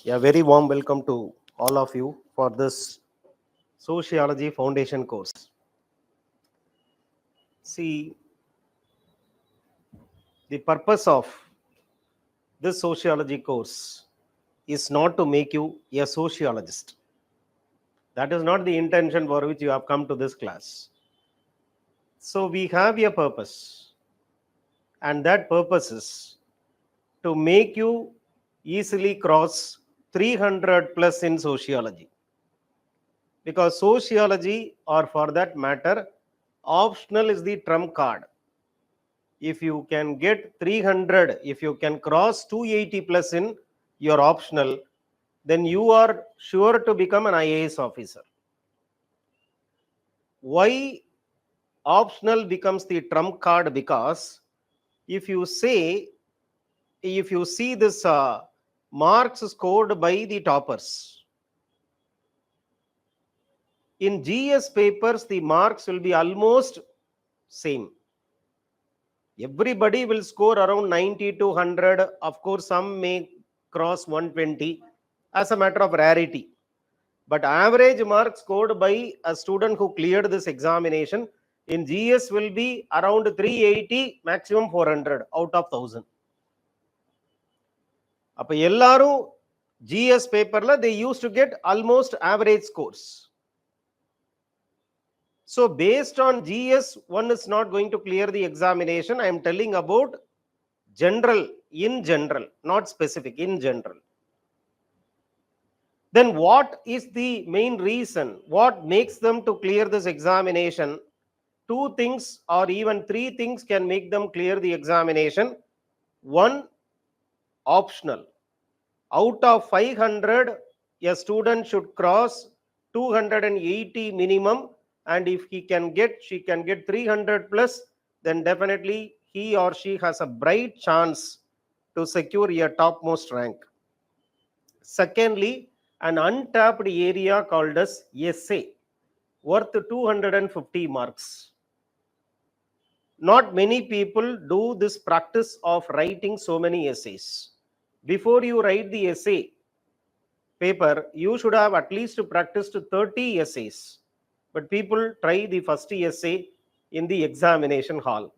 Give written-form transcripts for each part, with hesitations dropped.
A very warm welcome to all of you for this Sociology Foundation course. See, the purpose of this Sociology course is not to make you a sociologist. That is not the intention for which you have come to this class. So we have a purpose, and that purpose is to make you easily cross 300 plus in sociology. Because sociology, or for that matter, optional is the trump card. If you can get 300, if you can cross 280 plus in your optional, then you are sure to become an IAS officer. Why optional becomes the trump card? Because if you see this marks scored by the toppers, in GS papers the marks will be almost same. Everybody will score around 90 to 100. Of course, some may cross 120 as a matter of rarity. But average mark scored by a student who cleared this examination in GS will be around 380, maximum 400 out of 1000. அப்ப எல்லாரும் GS paperல they used to get almost average scores. So based on GS, one is not going to clear the examination. I am telling about general, in general, not specific, in general. Then what is the main reason? What makes them to clear this examination? Two things or even three things can make them clear the examination. One, optional. Out of 500, a student should cross 280 minimum, and if she can get 300 plus, then definitely he or she has a bright chance to secure a topmost rank. Secondly, an untapped area called as essay, worth 250 marks. Not many people do this practice of writing so many essays. Before you write the essay paper, you should have at least practiced 30 essays. But people try the first essay in the examination hall.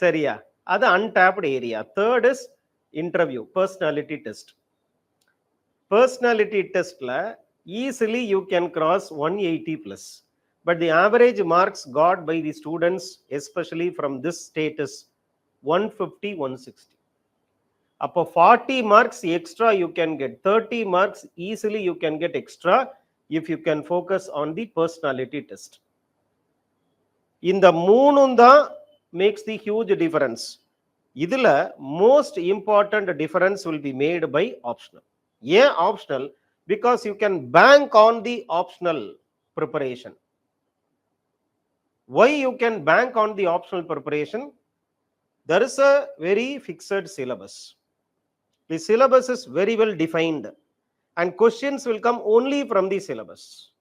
Seriya, that's untapped area. Third is interview, personality test. Personality test la easily you can cross 180 plus. But the average marks got by the students, especially from this state, is 150, 160. Up 40 marks extra you can get. 30 marks easily you can get extra if you can focus on the personality test. In the moonunda makes the huge difference. Idhila most important difference will be made by optional. Yeah, optional, because you can bank on the optional preparation. Why you can bank on the optional preparation? There is a very fixed syllabus. The syllabus is very well defined, and questions will come only from the syllabus.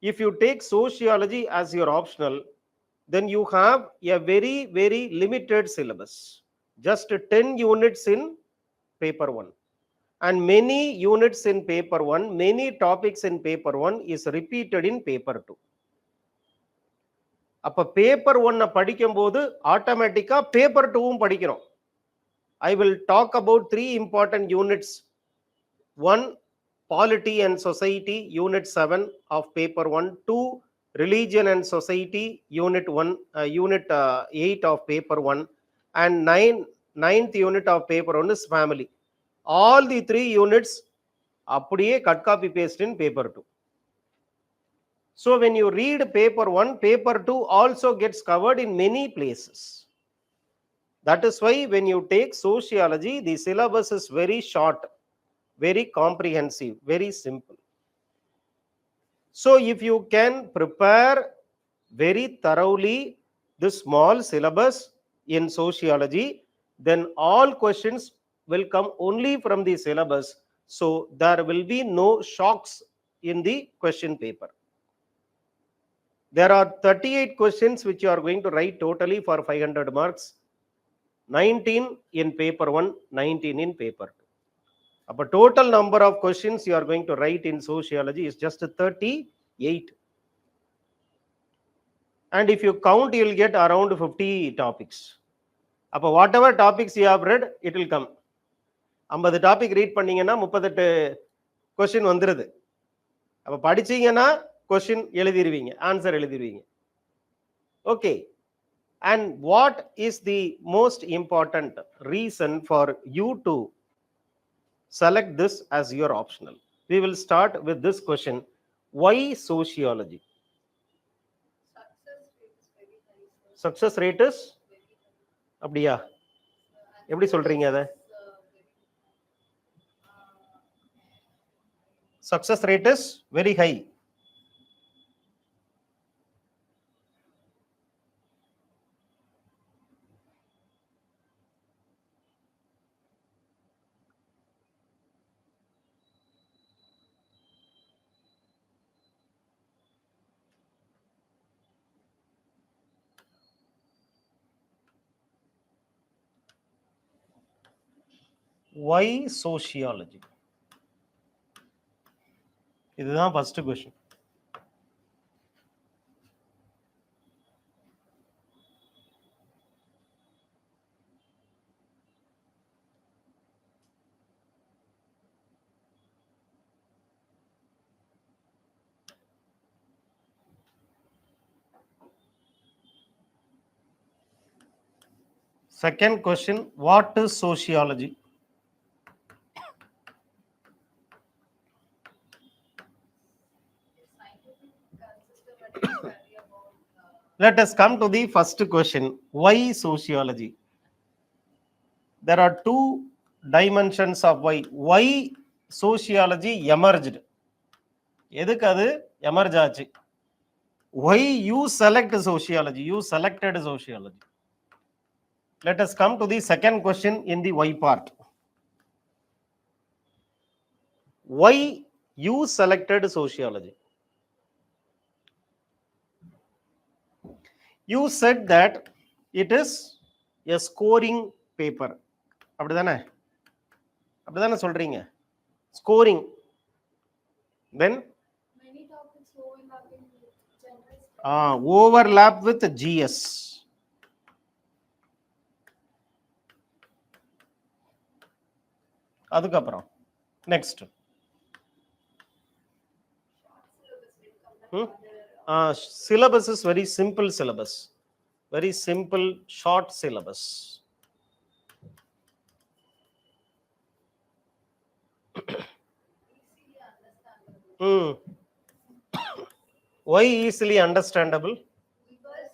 If you take sociology as your optional, then you have a very, very limited syllabus. Just 10 units in paper 1. And many units in paper 1, many topics in paper 1 is repeated in paper 2. அப்ப paper 1 படிக்கும் போது ஆட்டோமேட்டிக்கா paper 2 படிக்கிறோம். I will talk about 3 important units. 1, polity and society, unit 7 of paper 1. 2, religion and society, unit 8 of paper 1. And 9th unit of paper 1 is family. All the 3 units அப்படியே cut copy paste in paper 2. So when you read paper 1, paper 2 also gets covered in many places. That is why when you take sociology, the syllabus is very short, very comprehensive, very simple. So if you can prepare very thoroughly this small syllabus in sociology, then all questions will come only from the syllabus. So there will be no shocks in the question paper. There are 38 questions which you are going to write totally for 500 marks. 19 in paper 1, 19 in paper 2. Total number of questions you are going to write in sociology is just 38. And if you count, you will get around 50 topics. Whatever topics you have read, it will come. 50 topic read பண்ணீங்கன்னா 38 question வந்துருது. படிச்சீங்கன்னா question எழுதிருவீங்க, answer எழுதிருவீங்க. Okay. And what is the most important reason for you to select this as your optional? We will start with this question. Why sociology? Success rate is அப்படியா? எப்படி சொல்றீங்க அத? Success rate is very high. Why sociology? இதுதான் first question. Second question, what is sociology? Let us come to the first question. Why sociology? There are two dimensions of why. Why sociology emerged? எதுக்கு அது emerge ஆச்சு? Why you select sociology? You selected sociology. Let us come to the second question in the why part. Why you selected sociology? You said that it is a scoring paper. அப்படிதானே சொல்றீங்க? Scoring. Then overlap with GS. அதுக்கப்புறம் next. Syllabus is very simple syllabus. Very simple, short syllabus. Why easily understandable? Because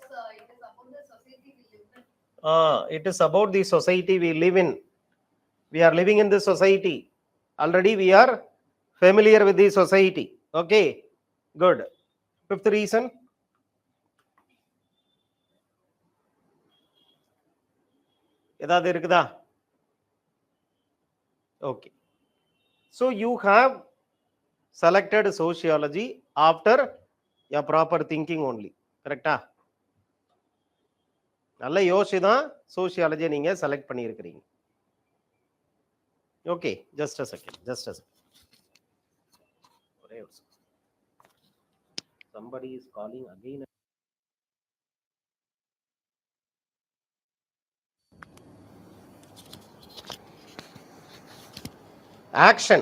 it is about the society we live in. We are living in this society. Already we are familiar with the society. Okay, good. Fifth reason. ஏதாவது இருக்குதா? Okay. So you have selected sociology after a proper thinking only. Correct? நல்ல யோசி தான் sociology நீங்க select பண்ணி இருக்கீங்க. Okay, just a second. Somebody is calling again. Action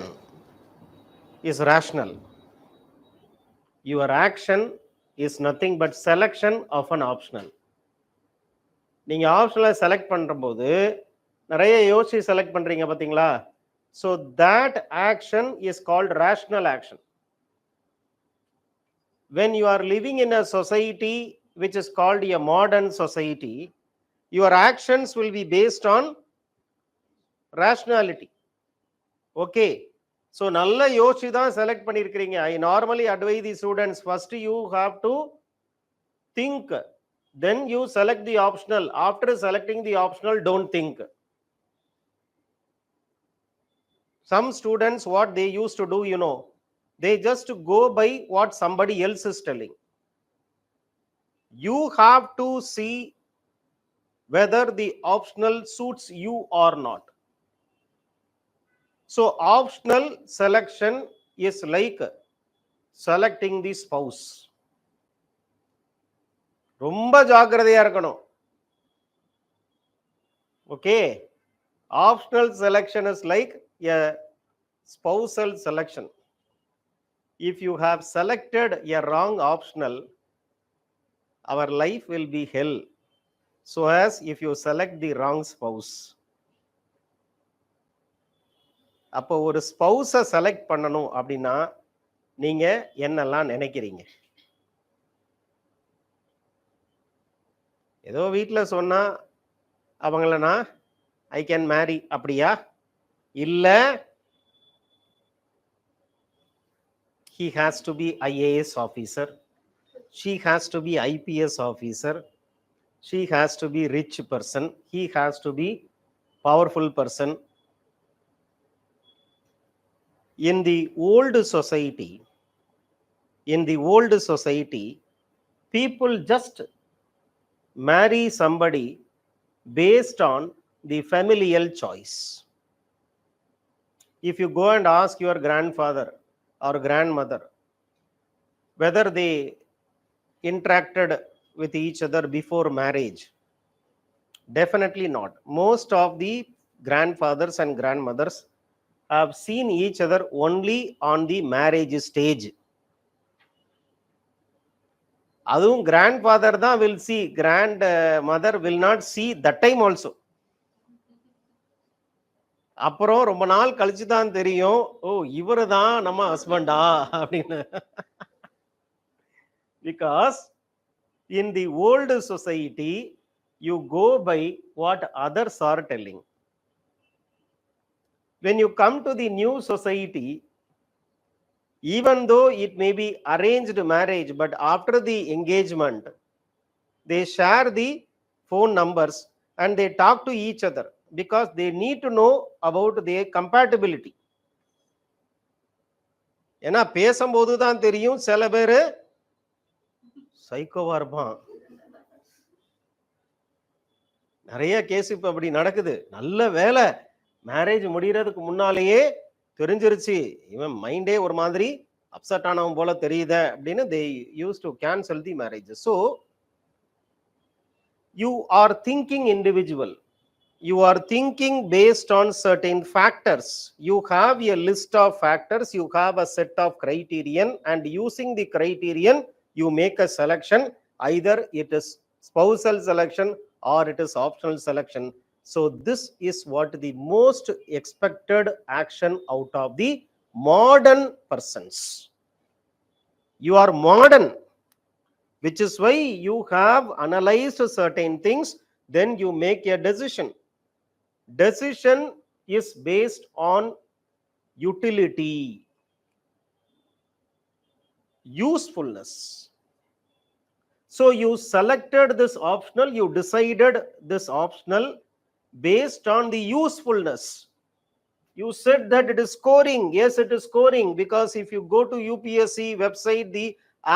is rational. Your action is nothing but selection of an optional. நீங்க ஆப்ஷனலை select பண்றபோது நிறைய யோசிச்சு select பண்றீங்க பாத்தீங்களா? So that action is called rational action. When you are living in a society which is called a modern society, your actions will be based on rationality. Okay. So நல்ல யோசிச்சு தான் select பண்ணிருக்கீங்க. I normally advise the students, first you have to think, then you select the optional. After selecting the optional, don't think. Some students, what they used to do, they just go by what somebody else is telling. You have to see whether the optional suits you or not. So optional selection is like selecting the spouse. ரொம்ப ஜாக்கிரதையா இருக்கணும். Okay, optional selection is like a spousal selection. If you have selected a wrong optional, our life will be hell. So as if you select the wrong spouse. அப்போ ஒரு ஸ்பௌஸை select பண்ணணும் அப்படின்னா நீங்க என்னெல்லாம் நினைக்கிறீங்க? ஏதோ வீட்டில் சொன்னா அவங்கள நான் ஐ கேன் மேரி அப்படியா? இல்ல he has to be IAS officer, she has to be IPS officer, she has to be rich person, he has to be powerful person. In the old society, people just marry somebody based on the familial choice. If you go and ask your grandfather or grandmother whether they interacted with each other before marriage, definitely not. Most of the grandfathers and grandmothers have seen each other only on the marriage stage. அதுவும் grandfather தான் will see, grandmother will not see that time also. அப்புறம் ரொம்ப நாள் கழிச்சு தான் தெரியும், ஓ இவரு தான் நம்ம ஹஸ்பண்டா அப்படின்னு. Because in the old society you go by what others are telling. When you come to the new society, even though it may be arranged marriage, but after the engagement they share the phone numbers and they talk to each other because they need to know about their compatibility. ஏன்னா பேசும்போது தான் தெரியும் சில பேரு சைக்கோவா இருப்பான். நிறைய case இப்ப அப்படி நடக்குது. நல்ல வேலை மேரேஜ் முடியறதுக்கு முன்னாலேயே தெரிஞ்சிருச்சு, இவன் மைண்டே ஒரு மாதிரி அப்செட் ஆனவன் போல தெரியுத அப்படின்னு they used to cancel the marriages. So you are thinking individual, you are thinking based on certain factors. You have a list of factors, you have a set of criterion, and using the criterion you make a selection. Either it is spousal selection or it is optional selection. So this is what the most expected action out of the modern persons. You are modern, which is why you have analyzed certain things, then you make a decision. Decision is based on utility, usefulness. So you selected this optional, you decided this optional based on the usefulness. You said that it is scoring. Yes, it is scoring, because if you go to UPSC website, the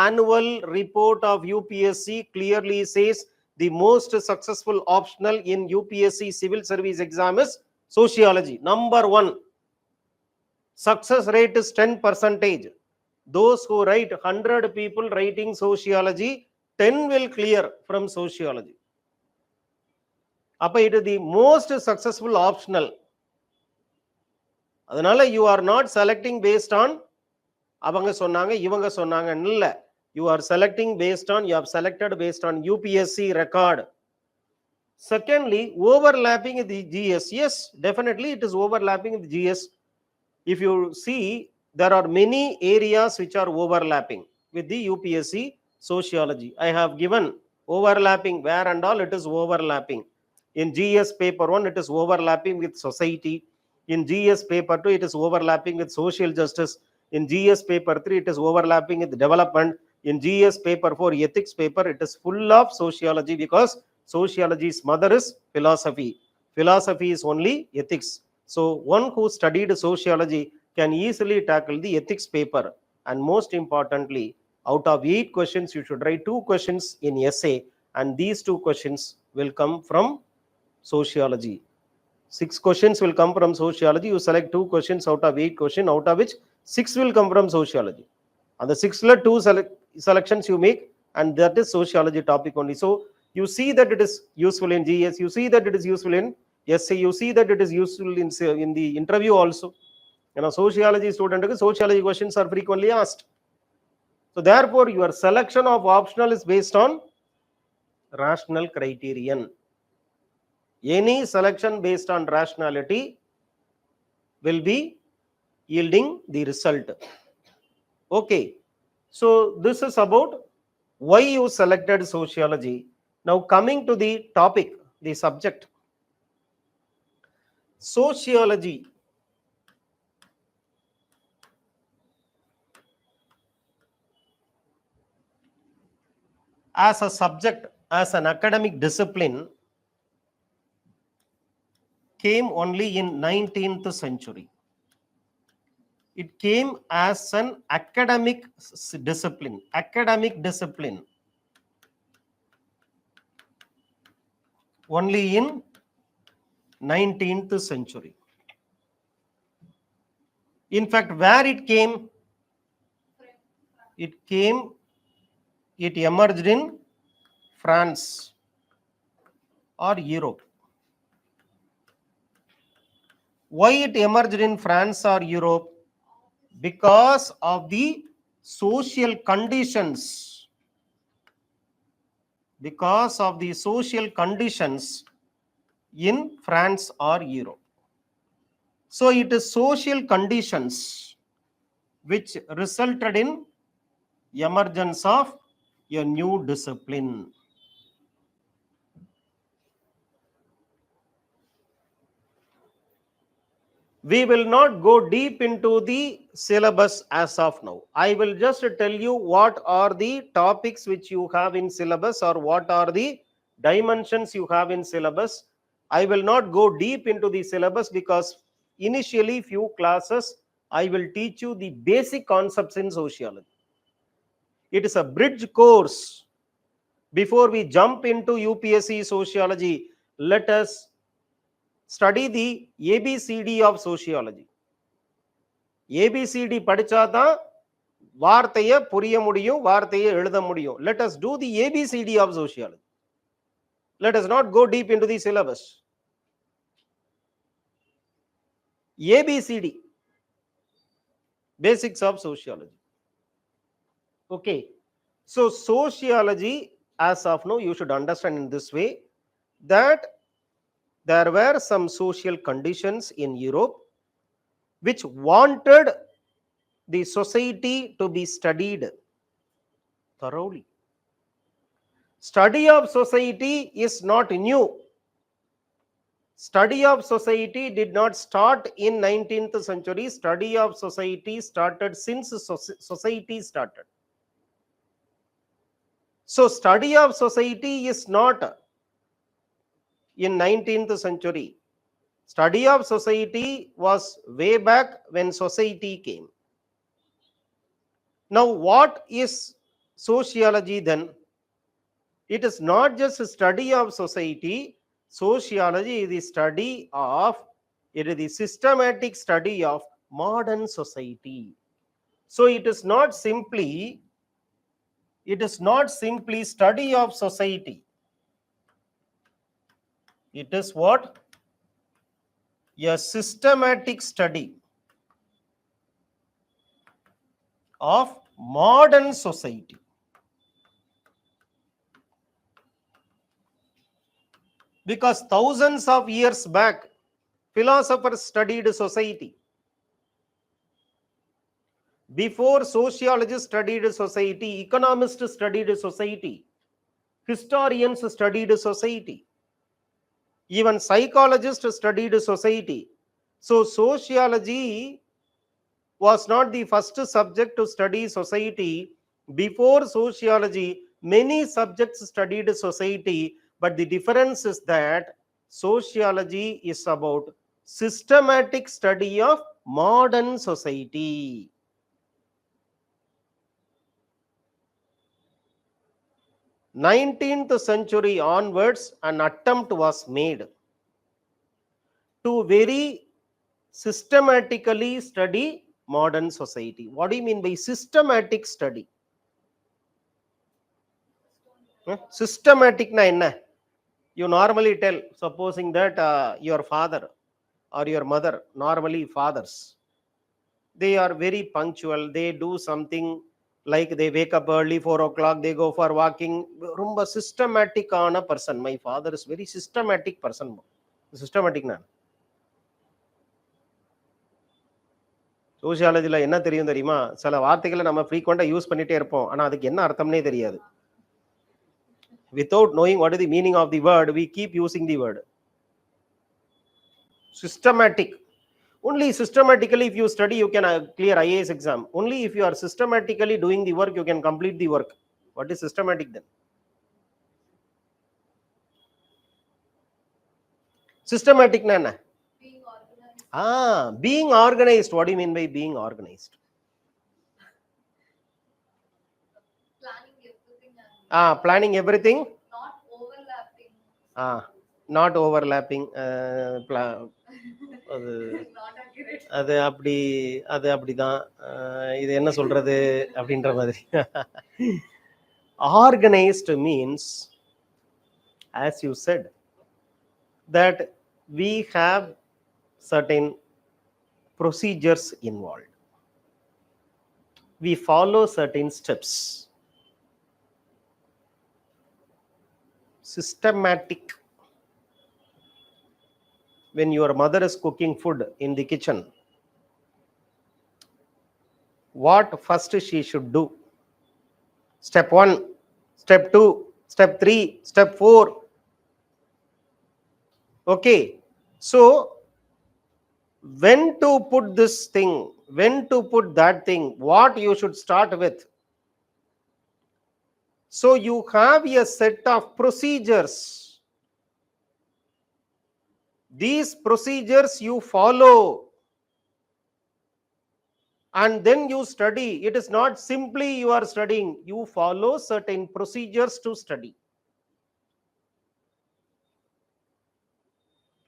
annual report of UPSC clearly says the most successful optional in UPSC civil service exam is sociology. Number 1. Success rate is 10%. Those who write 100 people writing sociology, 10 will clear from sociology. அப்ப it is the most successful optional. அதனால you are not selecting based on அவங்க சொன்னாங்க இவங்க சொன்னாங்க இல்ல. You are selecting based on, you have selected based on UPSC record. Secondly, overlapping with the GS. Yes, definitely it is overlapping with GS. If you see, there are many areas which are overlapping with the UPSC sociology. I have given overlapping where and all it is overlapping. In GS paper 1 it is overlapping with society. In GS paper 2 it is overlapping with social justice. In GS paper 3 it is overlapping with development. In GS paper 4 ethics paper it is full of sociology, because sociology's mother is philosophy. Philosophy is only ethics. So one who studied sociology can easily tackle the ethics paper. And most importantly, out of 8 questions you should write 2 questions in essay, and these 2 questions will come from sociology. 6 questions will come from sociology. You select 2 questions out of 8 questions, out of which 6 will come from sociology. And the 6 2 selections you make, and that is sociology topic only. So you see that it is useful in GS, you see that it is useful in essay, you see that it is useful in the interview also. Sociology student, sociology questions are frequently asked. So therefore, your selection of optional is based on rational criterion. Any selection based on rationality will be yielding the result. Okay, so this is about why you selected sociology. Now coming to the topic, the subject. Sociology as a subject, as an academic discipline, came only in 19th century. It came as an academic discipline only in 19th century. In fact, where it emerged in France or Europe. Why it emerged in France or Europe? Because of the social conditions. Because of the social conditions in France or Europe. So it is social conditions which resulted in emergence of a new discipline. We will not go deep into the syllabus as of now. I will just tell you what are the topics which you have in syllabus, or what are the dimensions you have in syllabus. I will not go deep into the syllabus because initially few classes I will teach you the basic concepts in sociology. It is a bridge course. Before we jump into UPSC sociology, let us study the ABCD of sociology. ABCD படிச்சாதான் வார்த்தையை புரிய முடியும், வார்த்தையை எழுத முடியும். Let us do the ABCD of sociology. Let us not go deep into the syllabus. ABCD, basics of sociology. Okay, so sociology as of now you should understand in this way, that there were some social conditions in Europe which wanted the society to be studied thoroughly. Study of society is not new. Study of society did not start in 19th century. Study of society started since society started. So study of society is not in 19th century. Study of society was way back when society came. Now what is sociology then? It is not just a study of society. Sociology is the study of, it is the systematic study of modern society. So it is not simply study of society. It is what? A systematic study of modern society. Because thousands of years back, philosophers studied society. Before sociologists studied society, economists studied society, historians studied society, even psychologists studied society. So sociology was not the first subject to study society. Before sociology, many subjects studied society, but the difference is that sociology is about systematic study of modern society. 19th century onwards, an attempt was made to very systematically study modern society. What do you mean by systematic study? Systematic na enna? You normally tell, supposing that your father or your mother, normally fathers, they are very punctual. They do something like they wake up early, 4 o'clock, they go for walking. Rumba systematic on a person. My father is very systematic person. Systematic na. சோசியாலஜில என்ன தெரியும் தெரியுமா? சில வார்த்தைகளை நம்ம ஃப்ரீக்வெண்டா use பண்ணிட்டே இருப்போம். ஆனா அதுக்கு என்ன அர்த்தம்னே தெரியாது. Without knowing what is the meaning of the word, we keep using the word. Systematic. Only systematically if you study, you can clear IAS exam. Only if you are systematically doing the work, you can complete the work. What is systematic then? Systematic na na? Being organized. Being organized. What do you mean by being organized? Planning everything. Planning everything. Not overlapping. Not overlapping. அது அப்படிதான். இது என்ன சொல்றது அப்படின்ற மாதிரி. Organized means, as you said, that we have certain procedures involved. We follow certain steps. Systematic. When your mother is cooking food in the kitchen, what first she should do? Step 1, step 2, step 3, step 4. Okay. So, when to put this thing, when to put that thing, what you should start with. So, you have a set of procedures. These procedures you follow, and then you study. It is not simply you are studying. You follow certain procedures to study.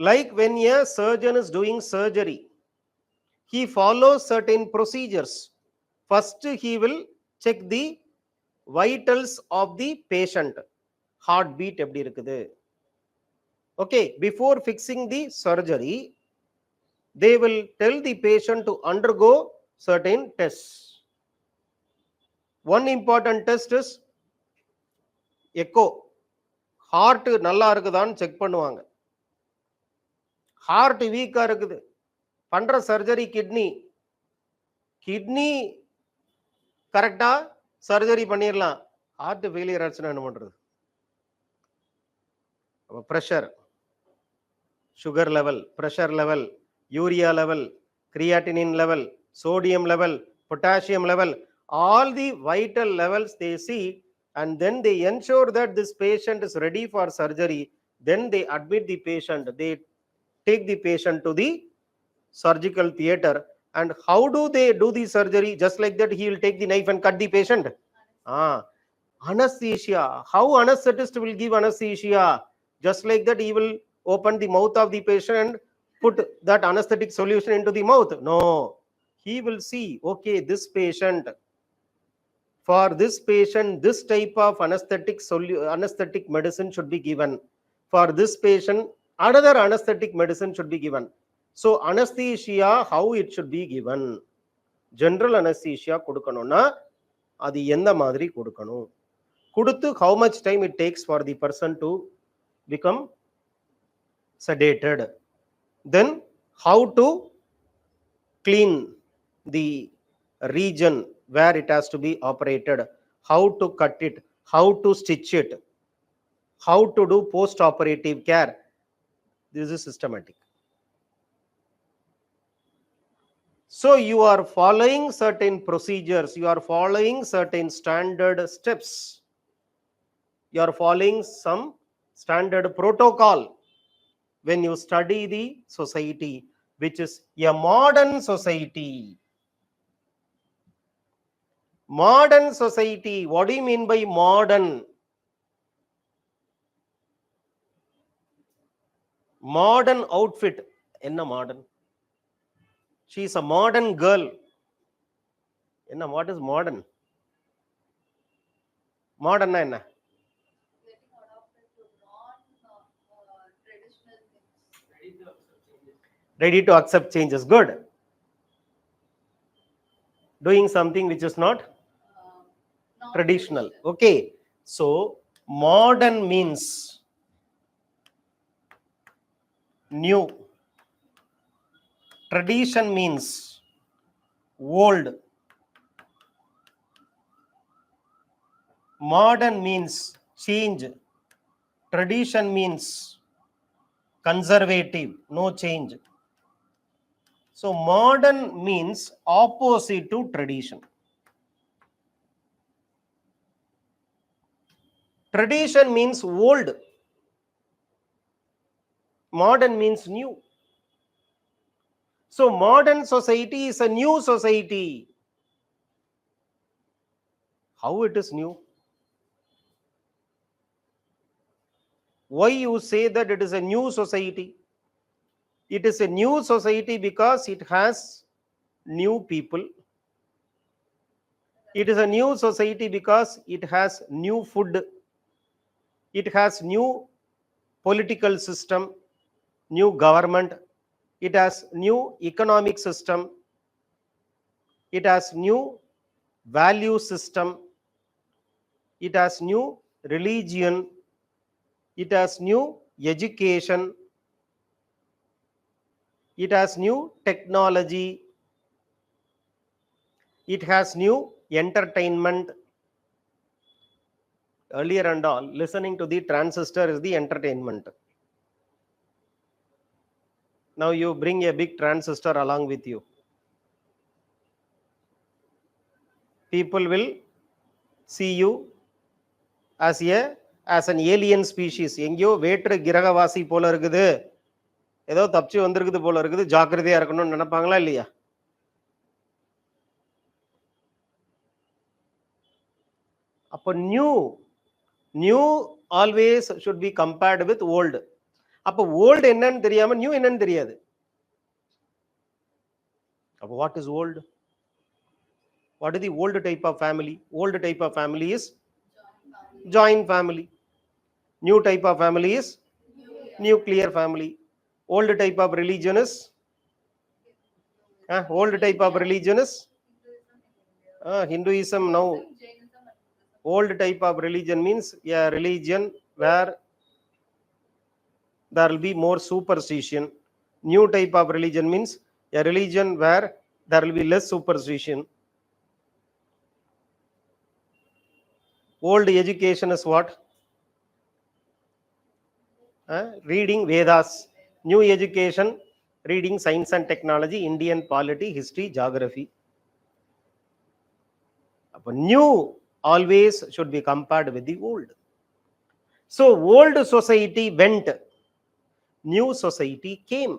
Like when a surgeon is doing surgery, he follows certain procedures. First, he will check the vitals of the patient. Heartbeat eppadi irukudhu. Okay, before fixing the surgery, they will tell the patient to undergo certain tests. One important test is echo. Heart நல்லா இருக்குதான்னு check பண்ணுவாங்க. Heart வீக்கா இருக்குது, பண்ற surgery kidney கரெக்டா surgery பண்ணிடலாம். Heart failure ஆச்சுன்னா என்ன பண்றது? Pressure, sugar level, pressure level, urea level, creatinine level, sodium level, potassium level, all the vital levels they see, and then they ensure that this patient is ready for surgery. Then they admit the patient, they take the patient to the surgical theater. And how do they do the surgery? Just like that, he will take the knife and cut the patient. Anesthesia. How anesthetist will give anesthesia? Just like that, he will open the mouth of the patient and put that anesthetic solution into the mouth. No, he will see, okay, this patient, for this patient, this type of anesthetic medicine should be given. For this patient, another anesthetic medicine should be given. So anesthesia, how it should be given? General anesthesia kudukanona adu endha madri kudukanu, kuduthu how much time it takes for the person to become sedated. Then how to clean the region where it has to be operated, how to cut it, how to stitch it, how to do post-operative care. This is systematic. So you are following certain procedures, you are following certain standard steps, you are following some standard protocol when you study the society, which is a modern society. Modern society. What do you mean by modern? Modern outfit. Enna modern? She is a modern girl. Enna, what is modern? Modern na enna? Getting adopted to non-traditional things. Ready to accept changes. Good. Doing something which is not traditional. Okay. So modern means new. Tradition means old. Modern means change. Tradition means conservative, no change. So modern means opposite to tradition. Tradition means old. Modern means new. So modern society is a new society. How it is new? Why you say that it is a new society? It is a new society because it has new people. It is a new society because it has new food. It has new political system, new government. It has new economic system. It has new value system. It has new religion. It has new education. It has new technology. It has new entertainment. Earlier and all, listening to the transistor is the entertainment. Now you bring a big transistor along with you. People will see you as an alien species. எங்கேயோ வேற்று கிரகவாசி போல இருக்குது, ஏதோ தப்பிச்சு வந்திருக்குது போல இருக்குது, ஜாக்கிரதையா இருக்கணும்னு நினைப்பாங்களா இல்லையா? அப்ப new always should be compared with old. அப்ப old என்னன்னு தெரியாம நியூ என்னன்னு தெரியாது. அப்ப what is old? What is the old type of family? Old type of family is joint family. New type of family is nuclear family. Old type of religion is Hinduism. Now old type of religion means a religion where there will be more superstition. New type of religion means a religion where there will be less superstition. Old education is what? Reading Vedas. New education, reading science and technology, Indian polity, history, geography. New always should be compared with the old. So old society went, new society came.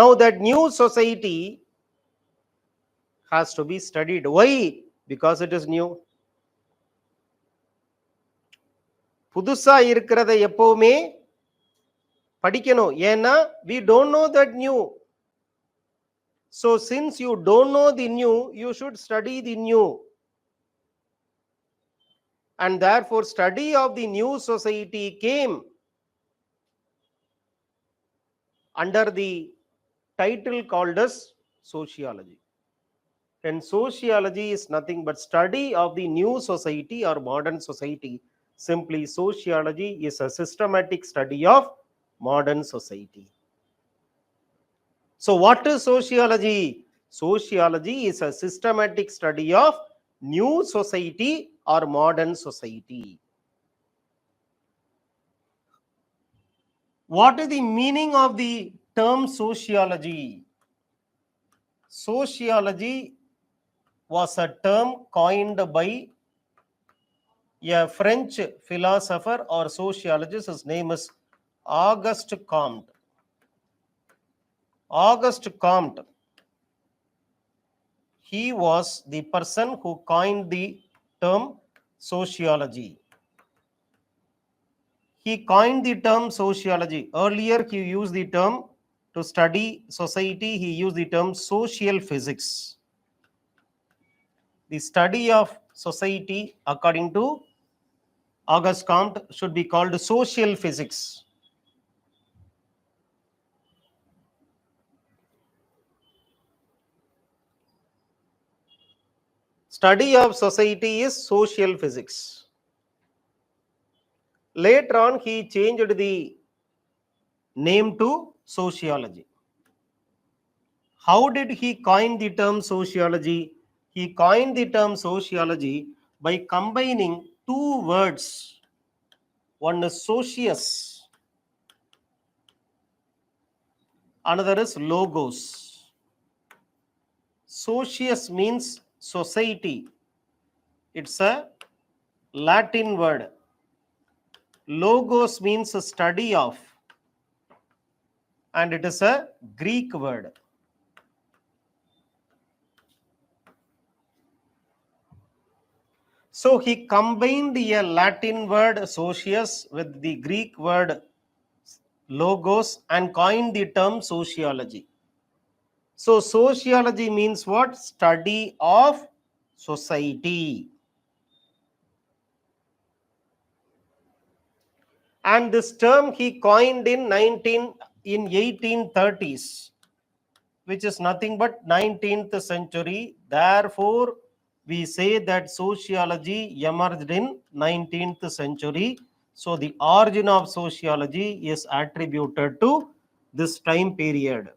Now that new society has to be studied. Why? Because it is new. புதுசா இருக்கிறத எப்பவுமே படிக்கணும். ஏன்னா we don't know that new. So since you don't know the new, you should study the new. And therefore study of the new society came under the title called as sociology. And sociology is nothing but study of the new society or modern society. Simply, sociology is a systematic study of modern society. So what is sociology? Sociology is a systematic study of new society or modern society. What is the meaning of the term sociology? Sociology was a term coined by a French philosopher or sociologist. His name is Auguste Comte. Auguste Comte, he was the person who coined the term sociology. He coined the term sociology. Earlier he used the term To study society, he used the term social physics. The study of society, according to Auguste Comte, should be called social physics. Study of society is social physics. Later on, he changed the name to sociology. How did he coin the term sociology? He coined the term sociology by combining two words. One is socius, another is logos. Socius means society. It's a Latin word. Logos means a study of, and it is a Greek word. So he combined a Latin word socius with the Greek word logos and coined the term sociology. So sociology means what? Study of society. And this term he coined in 1830s, which is nothing but 19th century. Therefore, we say that sociology emerged in 19th century. So the origin of sociology is attributed to this time period,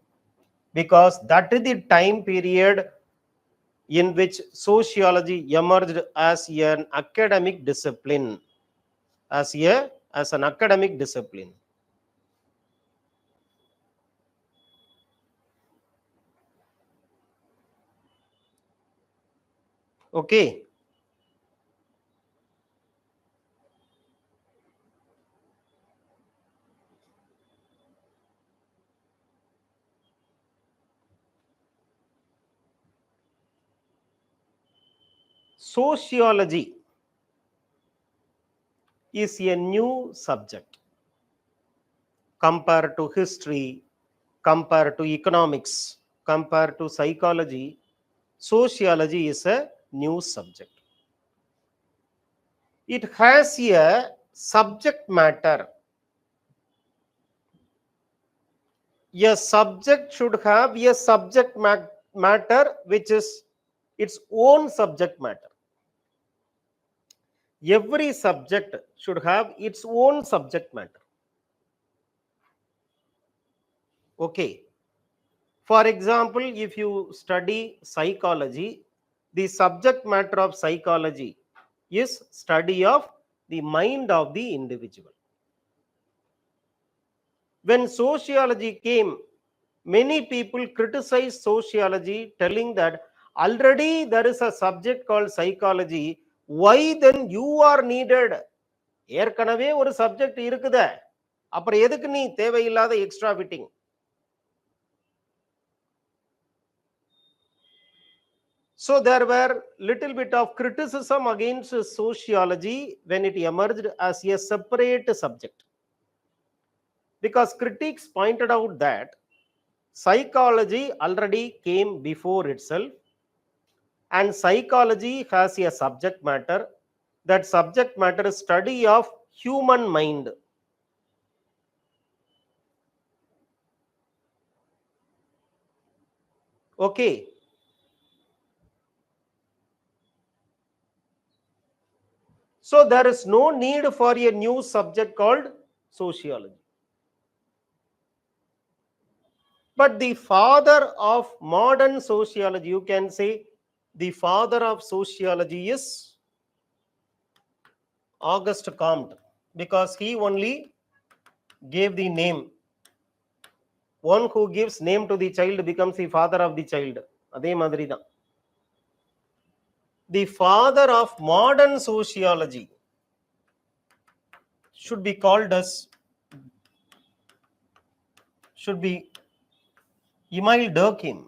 because that is the time period in which sociology emerged as an academic discipline, as an academic discipline. Okay. Sociology is a new subject compared to history, compared to economics, compared to psychology. Sociology is a new subject. It has a subject matter. A subject should have a subject matter which is its own subject matter. Every subject should have its own subject matter. Okay. For example, if you study psychology, the subject matter of psychology is study of the mind of the individual. When sociology came, many people criticized sociology, telling that already there is a subject called psychology. Why then you are needed? ஏற்கனவே ஒரு subject இருக்குத, அப்புறம் எதுக்கு நீ தேவையில்லாத extra fitting? So there were little bit of criticism against sociology when it emerged as a separate subject, because critics pointed out that psychology already came before itself, and psychology has a subject matter. That subject matter is study of human mind. Okay. So there is no need for a new subject called sociology. But the father of modern sociology, you can say the father of sociology is Auguste Comte, because he only gave the name. One who gives name to the child becomes the father of the child. அதே மாதிரி தான். The father of modern sociology should be called as, should be Emile Durkheim.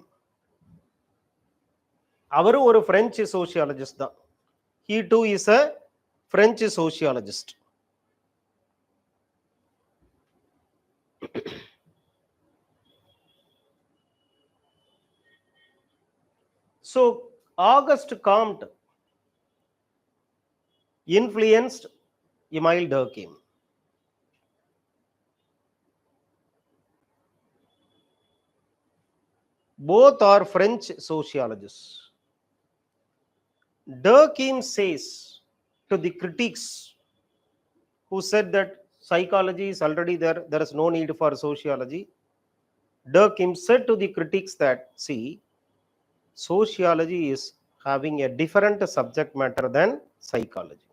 அவரு ஒரு French sociologist தான். He too is a French sociologist. So Auguste Comte influenced Emile Durkheim. Both are French sociologists. Durkheim says to the critics who said that psychology is already there, there is no need for sociology. Durkheim said to the critics that, see, sociology is having a different subject matter than psychology.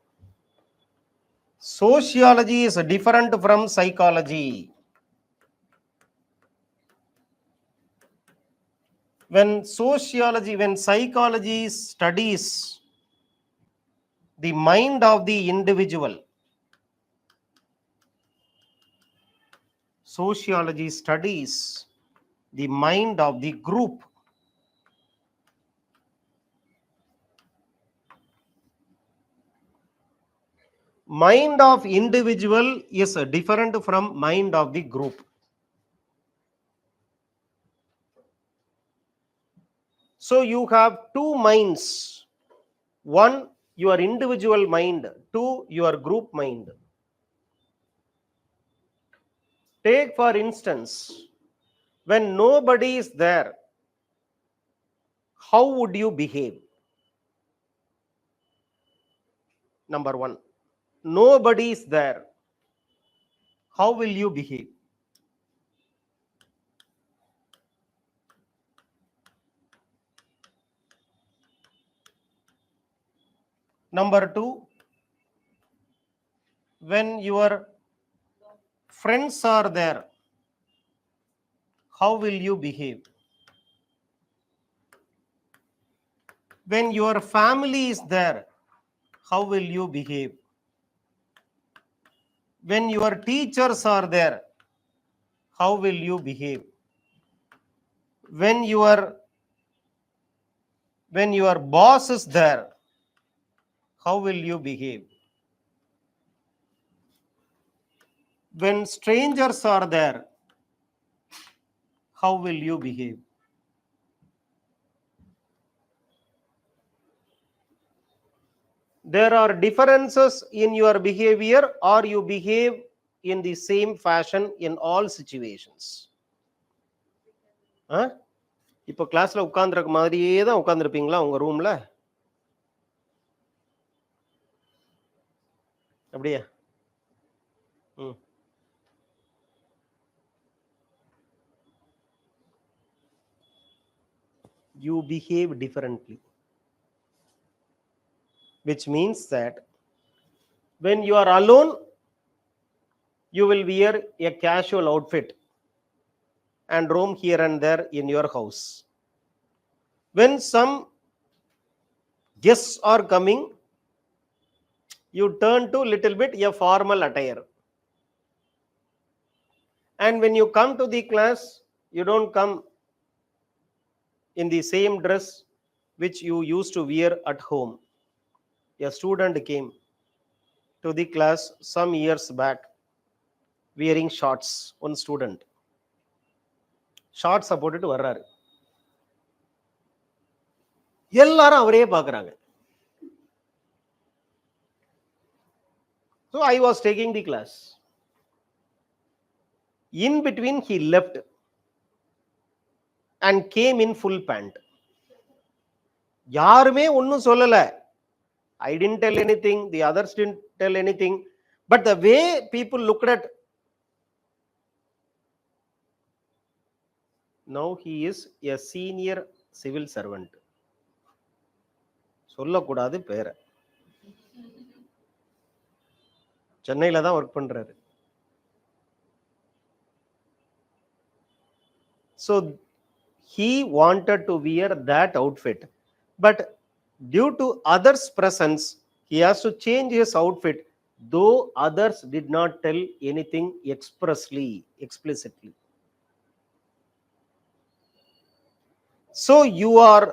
Sociology is different from psychology. When psychology studies the mind of the individual, sociology studies the mind of the group. Mind of individual is different from mind of the group. So you have two minds. One, your individual mind. Two, your group mind. Take for instance, when nobody is there, how would you behave? Number one, nobody is there. How will you behave? Number two, when your friends are there, how will you behave? When your family is there, how will you behave? When your teachers are there, how will you behave? When your boss is there, how will you behave? When strangers are there, how will you behave? There are differences in your behavior, or you behave in the same fashion in all situations. இப்போ கிளாஸ்ல உட்கார்ந்துருக்க மாதிரியே தான் உட்கார்ந்துருப்பீங்களா உங்க ரூம்ல? அப்படியே you behave differently, which means that when you are alone, you will wear a casual outfit and roam here and there in your house. When some guests are coming, you turn to little bit a formal attire. And when you come to the class, you don't come in the same dress which you used to wear at home. A student came to the class some years back wearing shorts. One student ஷார்ட்ஸை போட்டுட்டு வர்றாரு. எல்லாரும் அவரே பார்க்குறாங்க. So I was taking the class. In between he left and came in full pant. யாருமே ஒன்னும் சொல்லல. I didn't tell anything, the others didn't tell anything, but the way people looked at, now he is a senior civil servant. சொல்லக்கூடாது பேரை. சென்னையில தான் work பண்றாரு. So he wanted to wear that outfit, but due to others' presence, he has to change his outfit, though others did not tell anything explicitly. So you are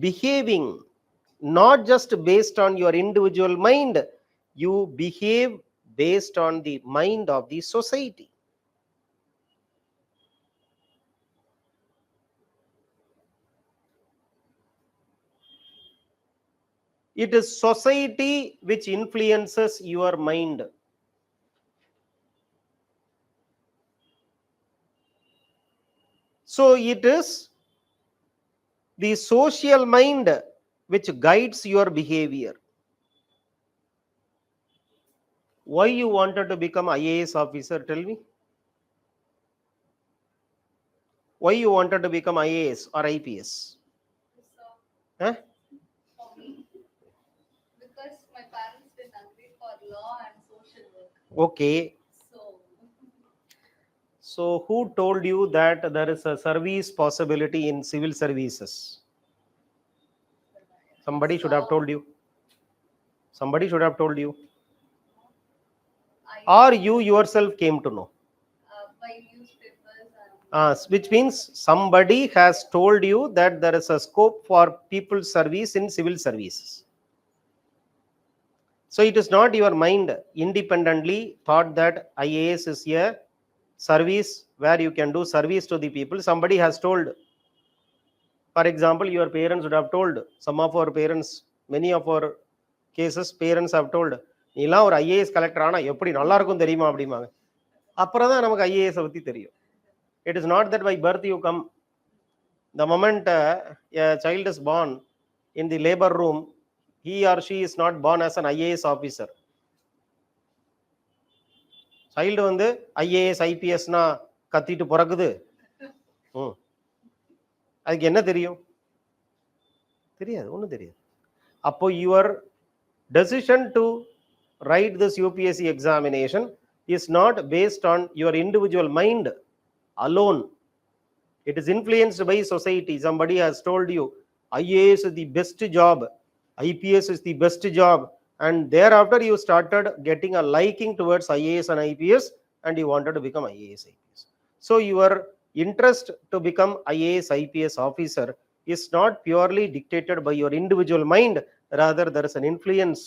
behaving not just based on your individual mind, you behave based on the mind of the society. It is society which influences your mind. So it is the social mind which guides your behavior. Why you wanted to become IAS officer? Tell me. Why you wanted to become IAS or IPS? So Huh? for me, because my parents didn't agree for law and social work. Okay. So So who told you that there is a service possibility in civil services? Somebody should have told you. Somebody should have told you. I Or you yourself came to know. by newspapers and Which means somebody has told you that there is a scope for people's service in civil services. So it is not your mind independently thought that IAS is a service where you can do service to the people. Somebody has told. For example, your parents would have told. Some of our parents, many of our cases, parents have told. நீலாம் ஒரு IAS collector ஆனா எப்படி நல்லா இருக்கும் தெரியுமா அப்படிமாங்க. அப்புறம் தான் நமக்கு ஐஏஎஸ் பத்தி தெரியும். It is not that by birth you come. The moment a child is born in the labor room, he or she is not born as an IAS officer. Child வந்து ஐஏஎஸ் ஐபிஎஸ்னா கத்திட்டு பிறக்குது. அதுக்கு என்ன தெரியும்? தெரியாது, ஒன்றும் தெரியாது. அப்போ your decision to write this UPSC examination is not based on your individual mind alone. It is influenced by society. Somebody has told you IAS is the best job, IPS is the best job, and thereafter you started getting a liking towards IAS and IPS and you wanted to become IAS IPS. So your interest to become IAS IPS officer is not purely dictated by your individual mind, rather there is an influence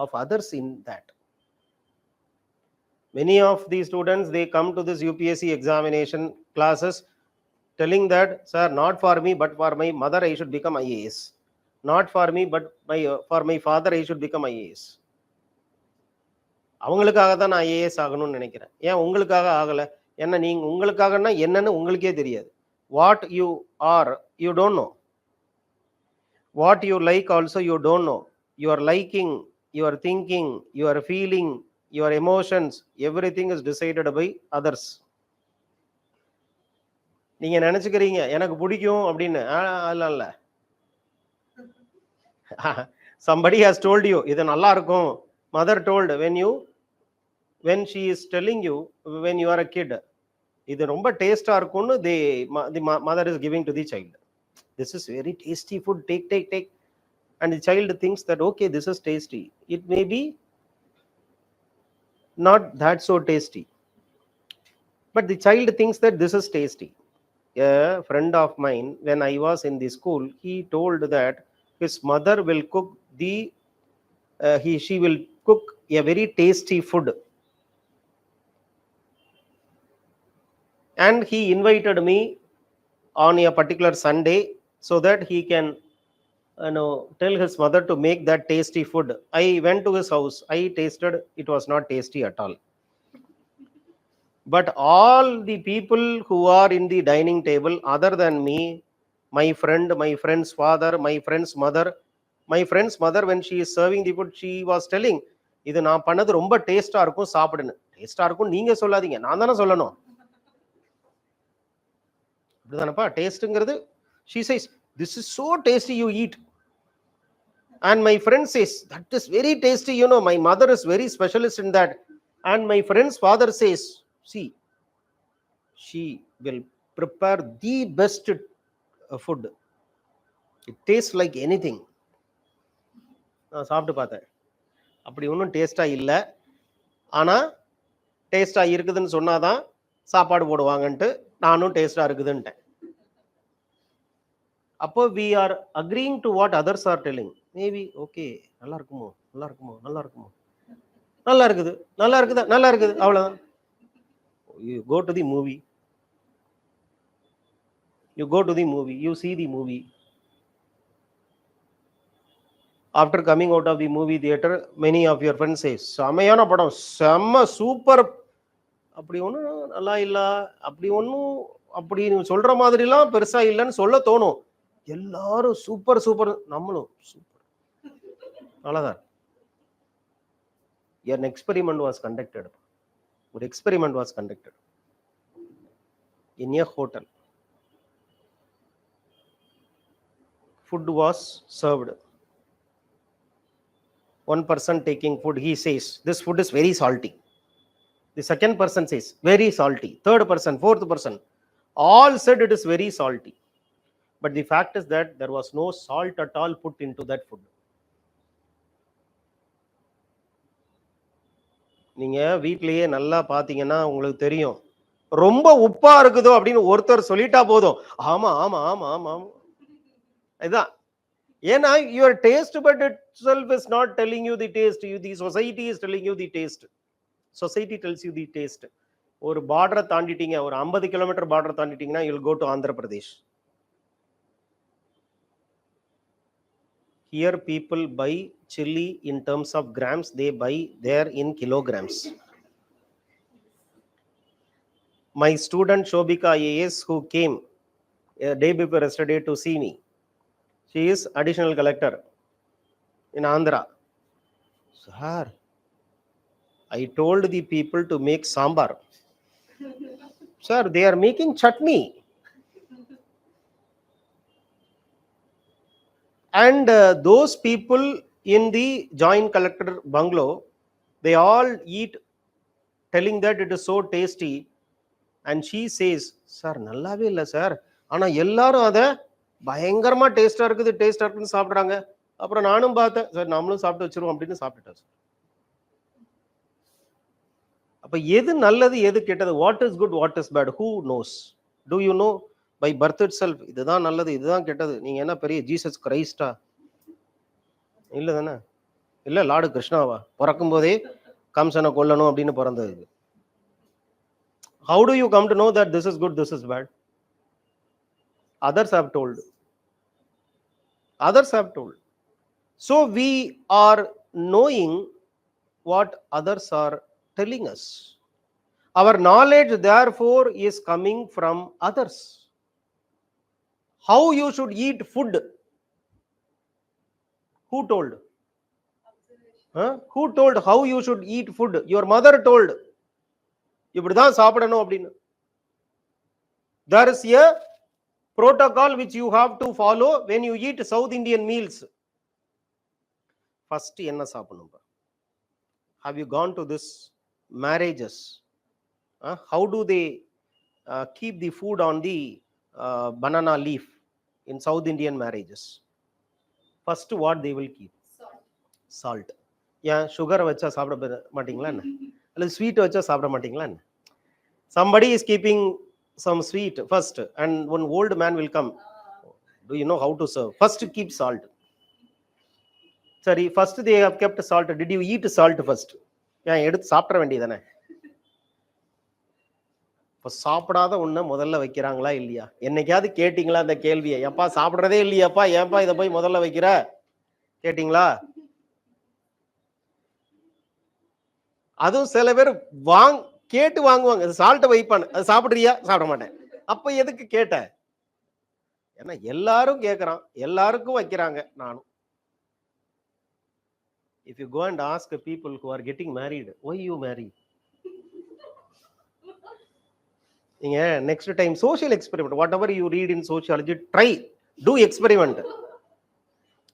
of others in that. Many of the students, they come to this UPSC examination classes telling that, sir, not for me but for my mother I should become IAS, not for me but for my father I should become IAS. அவங்களுக்காக தான் நான் IAS ஆகணும்னு நினைக்கிறேன். ஏன் உங்களுக்காக ஆகலை? என்ன நீங்க உங்களுக்காகனா என்னன்னு உங்களுக்கே தெரியாது. What you are you don't know. What you like also you don't know. Your liking, your thinking, your feeling, your emotions, everything is decided by others. நீங்க நினைச்சுக்கிறீங்க எனக்கு பிடிக்கும் அப்படின்னு, அதெல்லாம் இல்லை. somebody has told you இது நல்லா இருக்கும். mother told when she is telling you when you are a kid, இது ரொம்ப டேஸ்டா இருக்கும்னு the mother is giving to the child. This is very tasty food, take, and the child thinks that okay, this is tasty. It may be not that so tasty, but the child thinks that this is tasty. A friend of mine, when I was in the school, he told that his mother will cook she will cook a very tasty food, and he invited me on a particular Sunday so that he can tell his mother to make that tasty food. I went to his house, I tasted, it was not tasty at all. But all the people who are in the dining table other than me, my friend's father, my friend's mother, when she is serving the food, she was telling, இது நான் பண்ணது ரொம்ப டேஸ்டா இருக்கும், சாப்பிடுன்னு. டேஸ்டா இருக்கும் நீங்க சொல்லாதீங்க, நான் தானே சொல்லணும். அப்படிதானப்பா டேஸ்ட்ங்கிறது. she says this is so tasty, you eat. And my friend says that is very tasty, my mother is very specialist in that. And my friend's father says, see, she will prepare the best food, it tastes like anything. நான் சாப்பிட்டு பார்த்தேன், அப்படி ஒன்றும் டேஸ்டா இல்லை. ஆனா டேஸ்டா இருக்குதுன்னு சொன்னாதான் சாப்பாடு போடுவாங்கன்ட்டு நானும் டேஸ்டா இருக்குதுன்ட்டேன். அப்போ we are agreeing to what others are telling. Maybe okay, நல்லா இருக்குமோ, நல்லா இருக்குது, நல்லா இருக்குது, அவ்வளவுதான். You go to the movie, you see the movie. After coming out of the movie theater, many of your friends say, செமையான படம், செம்ம சூப்பர், அப்படி ஒன்றும் நல்லா இல்லை, அப்படி ஒன்றும் அப்படி சொல்ற மாதிரிலாம் பெருசா இல்லைன்னு சொல்ல தோணும். எல்லாரும் சூப்பர் சூப்பர், நம்மளும் சூப்பர், அவ்வளோதான். An experiment was conducted. An experiment was conducted in a hotel. Food was served. One person taking food, he says, this food is very salty. The second person says, very salty. Third person, fourth person, all said it is very salty. But the fact is that there was no salt at all put into that food. நீங்க வீட்லயே நல்லா பாத்தீங்கன்னா உங்களுக்கு தெரியும், ரொம்ப உப்பா இருக்குதோ அப்படின்னு ஒருத்தர் சொல்லிட்டா போதும், ஆமா ஆமா ஆமா ஆமா ஆமா, இதுதான். ஏன்னா your taste bud itself is not telling you the taste, the society is telling you the taste. Society tells you the taste. ஒரு பார்டரை தாண்டிட்டீங்க, ஒரு 50 கிலோமீட்டர் பார்டர் தாண்டிட்டீங்கன்னா you'll go to Andhra Pradesh. Here people buy chili in terms of grams, they buy there in kilograms. My student Shobika IAS, who came a day before yesterday to see me, she is additional collector in Andhra. Sir, I told the people to make sambar. Sir, they are making chutney. And those people in the joint collector bungalow, they all eat telling that it is so tasty. And she says, sir, நல்லாவே இல்லை sir, ஆனால் எல்லாரும் அதை பயங்கரமா டேஸ்டா இருக்குது டேஸ்டா இருக்குன்னு சாப்பிட்றாங்க. அப்புறம் நானும் பார்த்தேன், சார் நம்மளும் சாப்பிட்டு வச்சிருவோம் அப்படின்னு சாப்பிட்டுட்டேன். அப்ப எது நல்லது எது கெட்டது, what is good what is bad, who knows? Do you know by birth itself இதுதான் நல்லது இதுதான் கெட்டது? நீங்க என்ன பெரிய ஜீசஸ் கிரைஸ்டா? இல்லை தானே, இல்லை லார்டு கிருஷ்ணாவா? பிறக்கும் போதே கம்சனை கொல்லணும் அப்படின்னு பிறந்தது. How do you come to know that this is good, this is bad? Others have told. Others have told. So we are knowing what others are telling us. Our knowledge therefore is coming from others. How you should eat food? Who told? Who told how you should eat food? Your mother told. இப்படிதான் சாப்பிடணும் அப்படின்னு. There is a protocol which you have to follow when you eat South Indian meals. First என்ன சாப்பிடணும்? Have you gone to this marriages? How do they keep the food on the banana leaf in South Indian marriages? First what they will keep? Salt. ஏன் சுகரை வச்சா சாப்பிட மாட்டீங்களா என்ன? அல்லது sweet வச்சா சாப்பிட மாட்டீங்களா என்ன? Somebody is keeping some sweet first and one old man will come. Do you know how to serve? First keep salt. Sorry, first they have kept salt. Did you eat salt first? ஏன் எடுத்து சாப்பிட வேண்டியதானே? இப்போ சாப்பிடாத ஒண்ணு முதல்ல வைக்கிறாங்களா இல்லையா? என்னைக்காவது கேட்டீங்களா அந்த கேள்வியை? ஏப்பா சாப்பிட்றதே இல்லையாப்பா, ஏன்பா இதை போய் முதல்ல வைக்கிற கேட்டீங்களா? அதுவும் சில பேர் கேட்டு வாங்குவாங்க, சால்ட்டை வைப்பான், அது சாப்பிடுறியா? சாப்பிட மாட்டேன். அப்ப எதுக்கு கேட்ட? ஏன்னா எல்லாரும் கேட்கறான், எல்லாருக்கும் வைக்கிறாங்க, நானும். If you go and ask people who are getting married, why you marry? நீங்க next time social experiment, whatever you read in sociology, try, do experiment.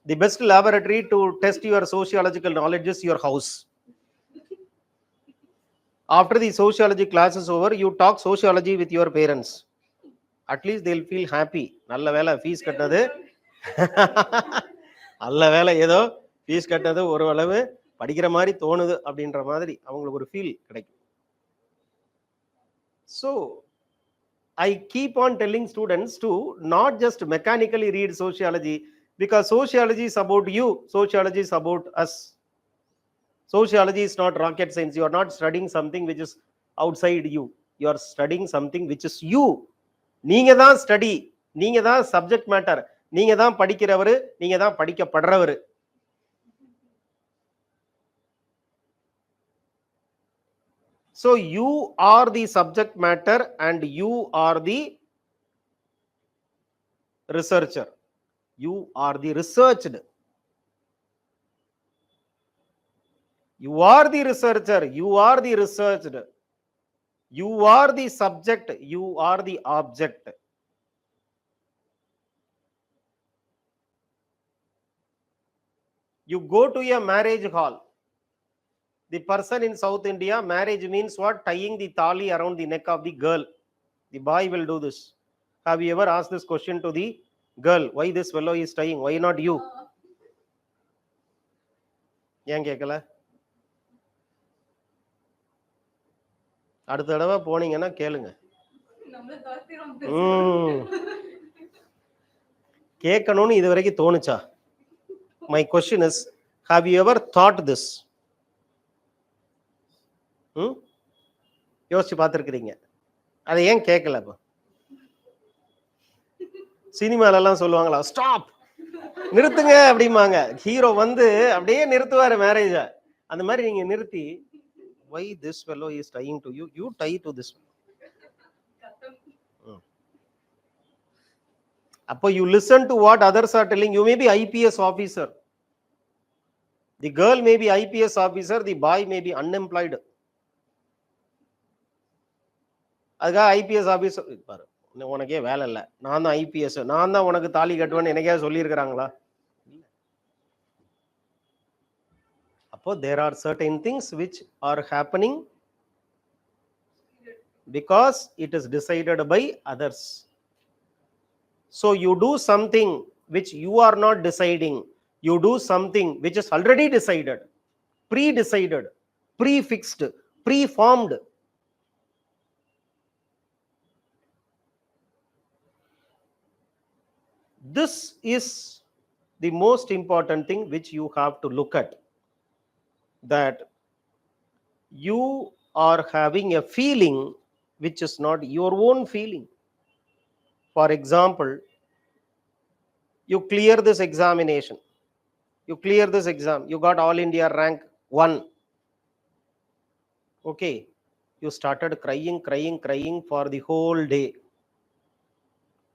The best laboratory to test your sociological knowledge is your house. After the sociology class is over, you talk sociology with your parents. At least they'll feel happy. நல்ல வேலை fees கட்டது, நல்ல வேலை ஏதோ fees கட்டது ஒரு அளவு படிக்கிற மாதிரி தோணுது அப்படின்ற மாதிரி அவங்களுக்கு ஒரு ஃபீல் கிடைக்கும். So I keep on telling students to not just mechanically read sociology, because sociology is about you, sociology is about us. Sociology is not rocket science. You are not studying something which is outside you. You are studying something which is you. நீங்க தான் study, நீங்க தான் subject matter, நீங்க தான் படிக்கிறவர், நீங்க தான் படிக்கப்படுறவர். So you are the subject matter and you are the researcher. You are the researched. You are the researcher. You are the researched. You are the subject. You are the object. You go to a marriage hall. The person in South India, marriage means what? Tying the thali around the neck of the girl. The boy will do this. Have you ever asked this question to the girl? Why this fellow is tying? Why not you? ஏன் கேட்கல? அடுத்த தடவை போனீங்கன்னா கேளுங்க. கேட்கணும்னு இது வரைக்கும் தோணுச்சா? My question is, have you ever thought this? யோசிச்சு பார்த்துருக்கிறீங்க. அதை ஏன் கேட்கல? இப்போ சினிமாலெல்லாம் சொல்லுவாங்களா, ஸ்டாப், நிறுத்துங்க அப்படிம்பாங்க. ஹீரோ வந்து அப்படியே நிறுத்துவாரு மேரேஜ. அந்த மாதிரி நீங்க நிறுத்தி, why this fellow is tying to you, you tie to this fellow. அப்போ you listen to what others are telling. You may be IPS officer, the girl may be IPS officer, the boy may be unemployed. அதுக்காக IPS officer பாரு, உனக்கே வேலை இல்லை, நான் தான் IPS, நான் தான் உனக்கு தாலி கட்டுவேன்னு எனக்கே சொல்லியிருக்கிறாங்களா? அப்போ there are certain things which are happening because it is decided by others. So you do something which you are not deciding. You do something which is already decided, pre-decided, pre-fixed, pre-formed. This is the most important thing which you have to look at, that you are having a feeling which is not your own feeling. For example, you clear this examination, you clear this exam, you got all India rank 1. Okay, you started crying for the whole day.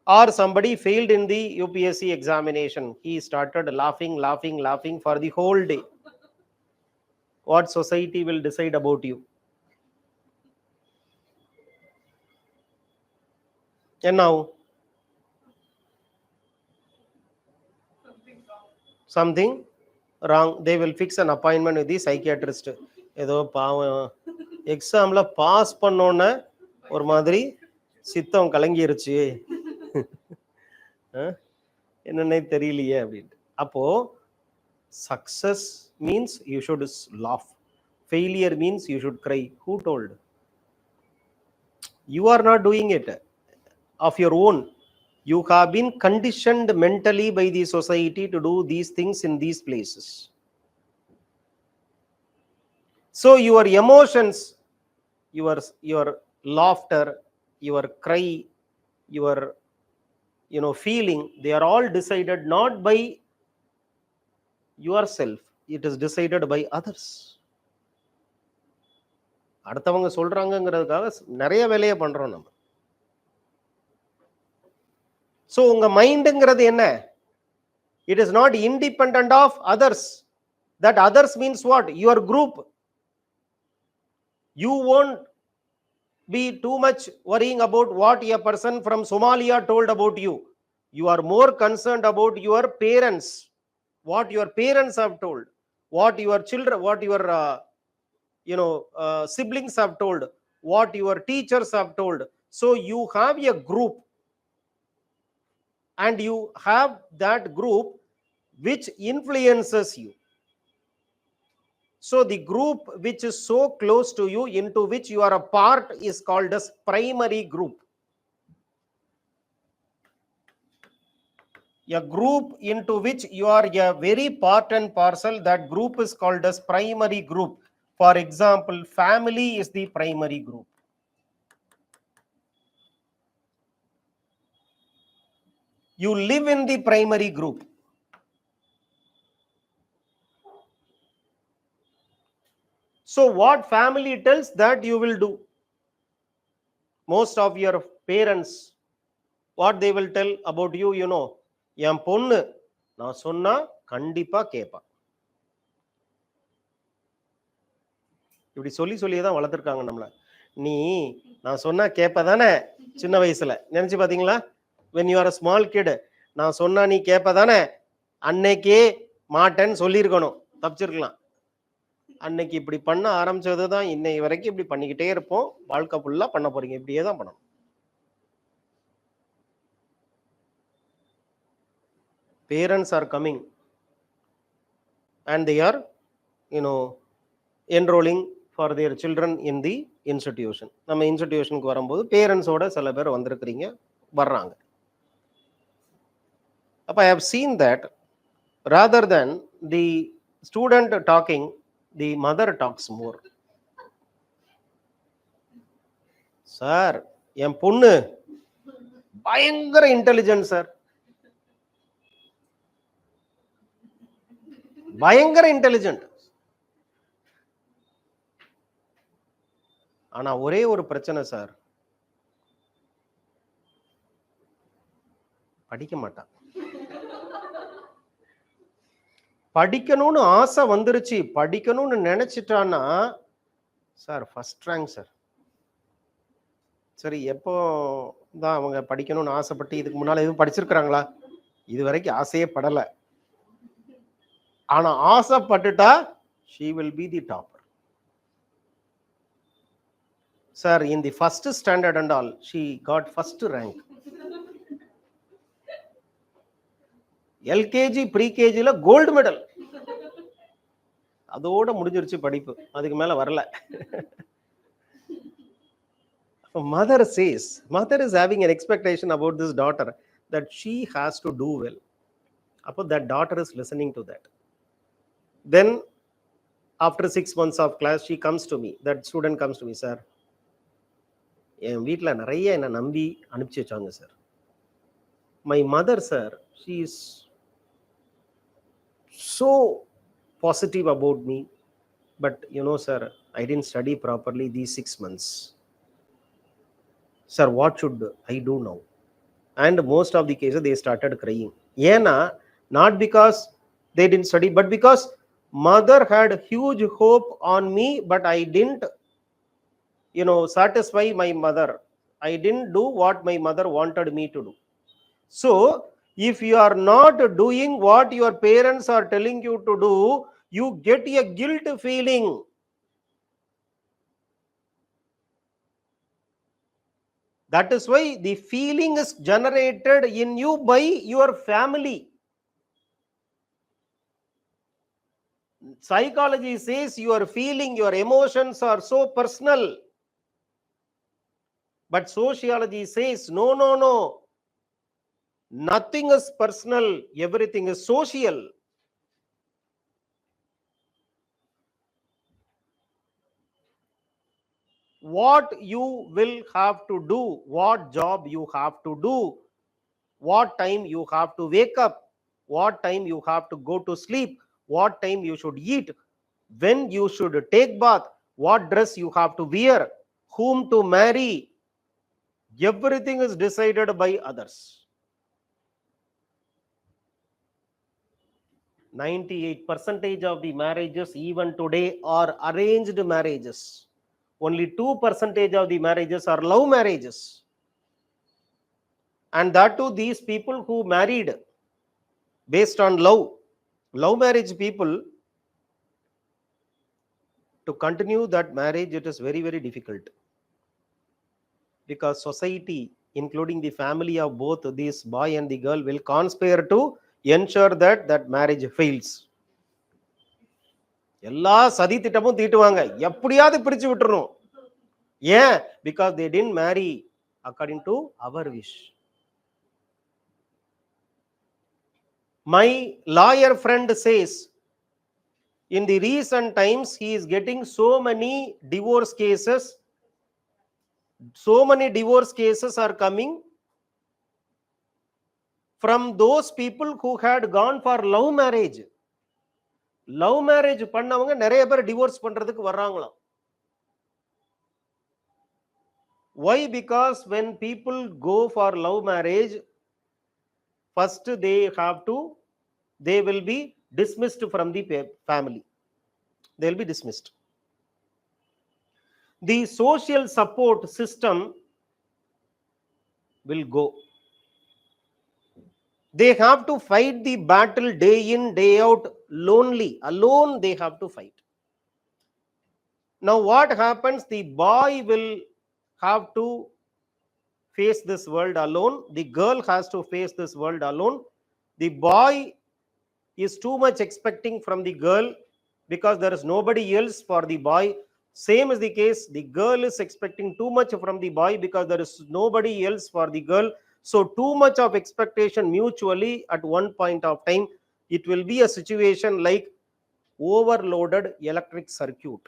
Or somebody failed in the UPSC examination, he started laughing for the whole day. What society will decide about you? And now something wrong, they will fix an appointment with the psychiatrist. ஏதோ பாவம் எக்ஸாம்ல pass பண்ணோன்ன ஒரு மாதிரி சித்தம் கலங்கிருச்சு, என்னன்னே தெரியலையே அப்படின்ட்டு. அப்போ success means you should laugh, failure means you should cry. Who told? You are not doing it of your own. You have been conditioned mentally by the society to do these things in these places. So your emotions, your laughter, your cry, your feeling, they are all decided not by yourself, it is decided by others. அடுத்தவங்க சொல்றாங்கங்கிறதுக்காக நிறைய வேலையை பண்றோம் நம்ம. So உங்க மைண்ட்ங்கிறது என்ன? It is not independent of others. That others means what? Your group. You won't be too much worrying about what a person from Somalia told about you. You are more concerned about your parents, what your parents have told, what your children, what your siblings have told, what your teachers have told. So you have a group, and you have that group which influences you. So the group which is so close to you, into which you are a part, is called as primary group. A group into which you are a very part and parcel, that group is called as primary group. For example, family is the primary group. You live in the primary group. So what family tells, that you will do. Most of your parents, what they will tell about you, you know, என் பொண்ணு நான் சொன்னா கண்டிப்பா கேட்பா. இப்படி சொல்லி சொல்லியே தான் வளர்த்துருக்காங்க நம்மள. நீ நான் சொன்னா கேட்பதானே சின்ன வயசுல, நினைச்சு பாத்தீங்களா? when you are a small kid, நான் சொன்னா நீ கேட்பதானே, அன்னைக்கே மாட்டேன்னு சொல்லியிருக்கணும், தப்பிச்சிருக்கலாம். அன்னைக்கு இப்படி பண்ண ஆரம்பிச்சது தான் இன்னை வரைக்கும் இப்படி பண்ணிக்கிட்டே இருப்போம். வாழ்க்கை ஃபுல்லா பண்ண போறீங்க, இப்படியே தான் பண்ணணும். Parents are coming and they are, you know, enrolling for their children in the institution. நம்ம இன்ஸ்டிடியூஷனுக்கு வரும்போது பேரண்ட்ஸோட சில பேர் வந்திருக்கிறீங்க, வர்றாங்க. அப்ப I have seen that rather than the student talking, the mother talks more. Sir என் பொண்ணு பயங்கர இன்டெலிஜென்ட் சார், பயங்கர இன்டெலிஜென்ட். ஆனா ஒரே ஒரு பிரச்சனை சார், படிக்க மாட்டான். படிக்கணும்னு ஆசை வந்துருச்சு, படிக்கணும்னு நினைச்சிட்டான்னா சார் ஃபர்ஸ்ட் ரேங்க் சார். சரி, எப்போ தான் அவங்க படிக்கணும்னு ஆசைப்பட்டு இதுக்கு முன்னால எதுவும் படிச்சிருக்கிறாங்களா? இது வரைக்கும் ஆசையே படலை. ஆனா ஆசைப்பட்டுட்டா she will be the topper. Sir, in the first standard and all, she got first rank. LKG pre-KG ல கோல்டு மெடல். அதோட முடிஞ்சிருச்சு படிப்பு, அதுக்கு மேல வரல. Mother says, mother is having an expectation about this daughter that she has to do well. Appo that daughter is listening to that. Then after 6 months of class, she comes to me, that student comes to me, sir, என் வீட்டில் நிறைய என்னை நம்பி அனுப்பிச்சி வச்சாங்க sir. My mother sir, she is so positive about me, but you know sir, I didn't study properly these 6 months. Sir, what should I do now? And most of the cases they started crying. Yena, not because they didn't study, but because mother had huge hope on me, but I didn't, you know, satisfy my mother. I didn't do what my mother wanted me to do. So if you are not doing what your parents are telling you to do, you get a guilt feeling. That is why the feeling is generated in you by your family. Psychology says your feeling, your emotions are so personal. But sociology says no, no, no. Nothing is personal, everything is social. What you will have to do, what job you have to do, what time you have to wake up, what time you have to go to sleep, what time you should eat, when you should take bath, what dress you have to wear, whom to marry, everything is decided by others. 98% of the marriages even today are arranged marriages. Only 2% of the marriages are love marriages. And that too, these people who married based on love marriage people, to continue that marriage, it is very, very difficult. Because society, including the family of both this boy and the girl, will conspire to ensure that that marriage fails. எல்லா சதி திட்டமும் தீட்டுவாங்க, எப்படியாவது பிரிச்சு விட்டுறணும். ஏன்? because they didn't marry according to our wish. My lawyer friend says in the recent times he is getting so many divorce cases. So many divorce cases are coming from those people who had gone for love marriage. Love marriage பண்ணவங்க நிறைய பேர் divorce பண்றதுக்கு வர்றாங்களாம். Why? Because when people go for love marriage, first they will be dismissed from the family. They will be dismissed. The social support system will go. They have to fight the battle day in, day out, lonely. Alone they have to fight. Now what happens? The boy will have to face this world alone. The girl has to face this world alone. The boy is too much expecting from the girl because there is nobody else for the boy. Same is the case. The girl is expecting too much from the boy because there is nobody else for the girl. So too much of expectation mutually at one point of time. It will be a situation like overloaded electric circuit.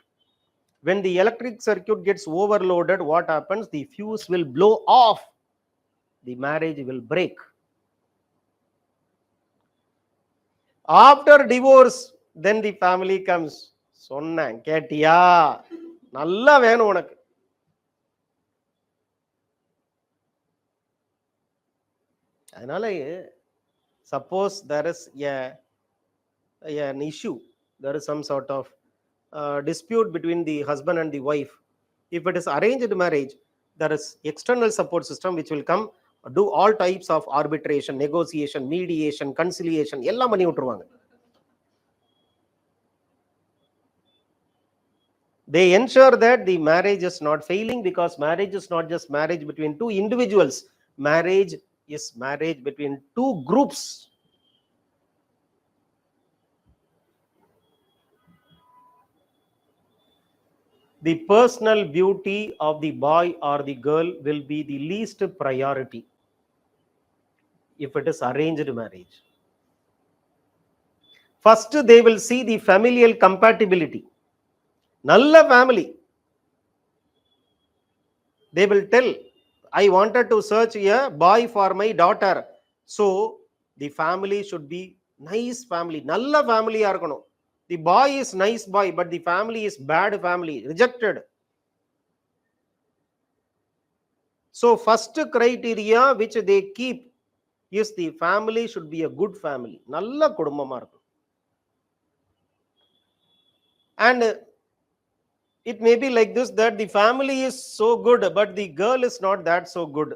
When the electric circuit gets overloaded, what happens? The fuse will blow off. The marriage will break. After divorce, then the family comes. சொன்னேன் கேட்டியா, நல்லா வேணும் உனக்கு. அதனால suppose there is an issue, there is some sort of dispute between the husband and the wife. If it is arranged marriage, there is external support system which will come, do all types of arbitration, negotiation, mediation, conciliation, எல்லாம் பண்ணி விட்டுருவாங்க. They ensure that the marriage is not failing, because marriage is not just marriage between two individuals. Marriage is marriage between two groups. The personal beauty of the boy or the girl will be the least priority if it is arranged marriage. First, they will see the familial compatibility. Nalla family. They will tell, I wanted to search a boy for my daughter. So the family should be nice family. Nalla family irukano. The boy is nice boy, but the family is bad family, rejected. So first criteria which they keep is the family should be a good family. Nalla kudumbama irukum. And it may be like this, that the family is so good, but the girl is not that so good.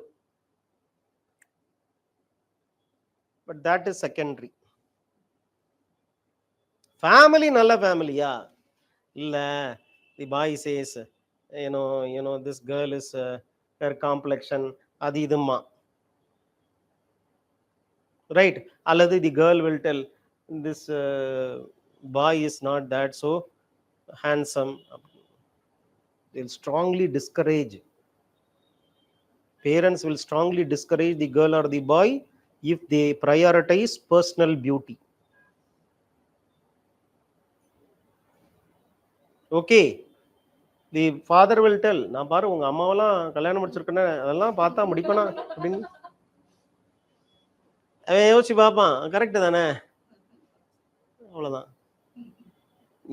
But that is secondary. Family nalla family ya illa, the boy says, you know this girl is her complexion adi idumma, right? Alladhu the girl will tell, this boy is not that so handsome. They'll strongly discourage. Parents will strongly discourage the girl or the boy if they prioritize personal beauty. Okay, the father will tell, நான் பாரு உங்க அம்மாவெல்லாம் கல்யாணம் முடிச்சிருக்கேன்னு அதெல்லாம் பார்த்தா முடிப்பனா அப்படின்னு அவன் யோசிச்சு பார்ப்பான். கரெக்ட் தானே? அவ்வளவுதான்.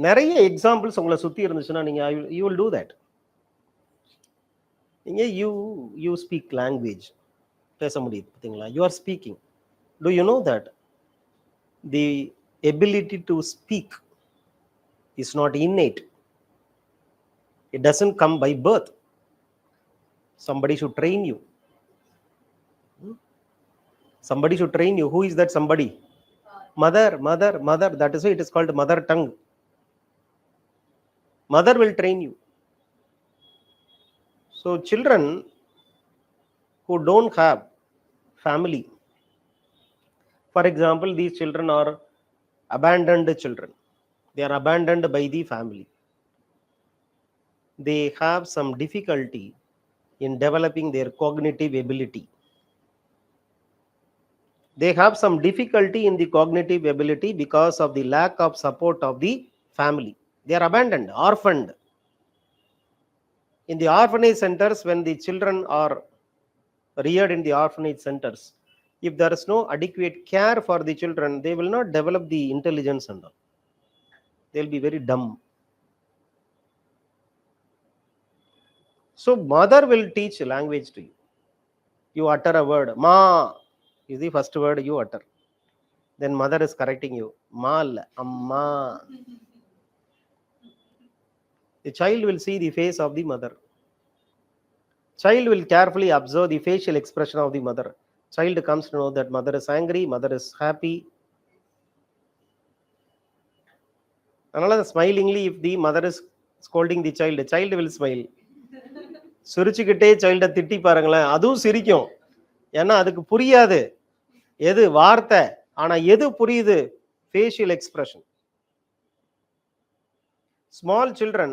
நிறைய எக்ஸாம்பிள்ஸ் உங்களை சுத்தி இருந்துச்சுன்னா நீங்க யூ வில் டூ தட். நீங்க யூ ஸ்பீக் லாங்குவேஜ் பேச முடியுது பார்த்தீங்களா? You are speaking. To you know that the ability to speak is not innate. It doesn't come by birth. Somebody should train you. Somebody should train you. Who is that somebody? Mother. That is why it is called mother tongue. Mother will train you. So children who don't have family, for example, these children are abandoned children. They are abandoned by the family. They have some difficulty in developing their cognitive ability. They have some difficulty in the cognitive ability because of the lack of support of the family. They are abandoned, orphaned. In the orphanage centers, when the children are reared in the orphanage centers, if there is no adequate care for the children, they will not develop the intelligence and all. They'll be very dumb. So mother will teach language to you. You utter a word, ma is the first word you utter. Then mother is correcting you, mal, amma. The child will see the face of the mother. Child will carefully observe the facial expression of the mother. Child comes to know that mother is angry, mother is happy. Another smilingly, if the mother is scolding the child will smile. சிரிச்சுக்கிட்டே சைல்டை திட்டி பாருங்களேன், அதுவும் சிரிக்கும். ஏன்னா அதுக்கு புரியாது எது வார்த்தை, ஆனா எது புரியுது, facial expression. Small children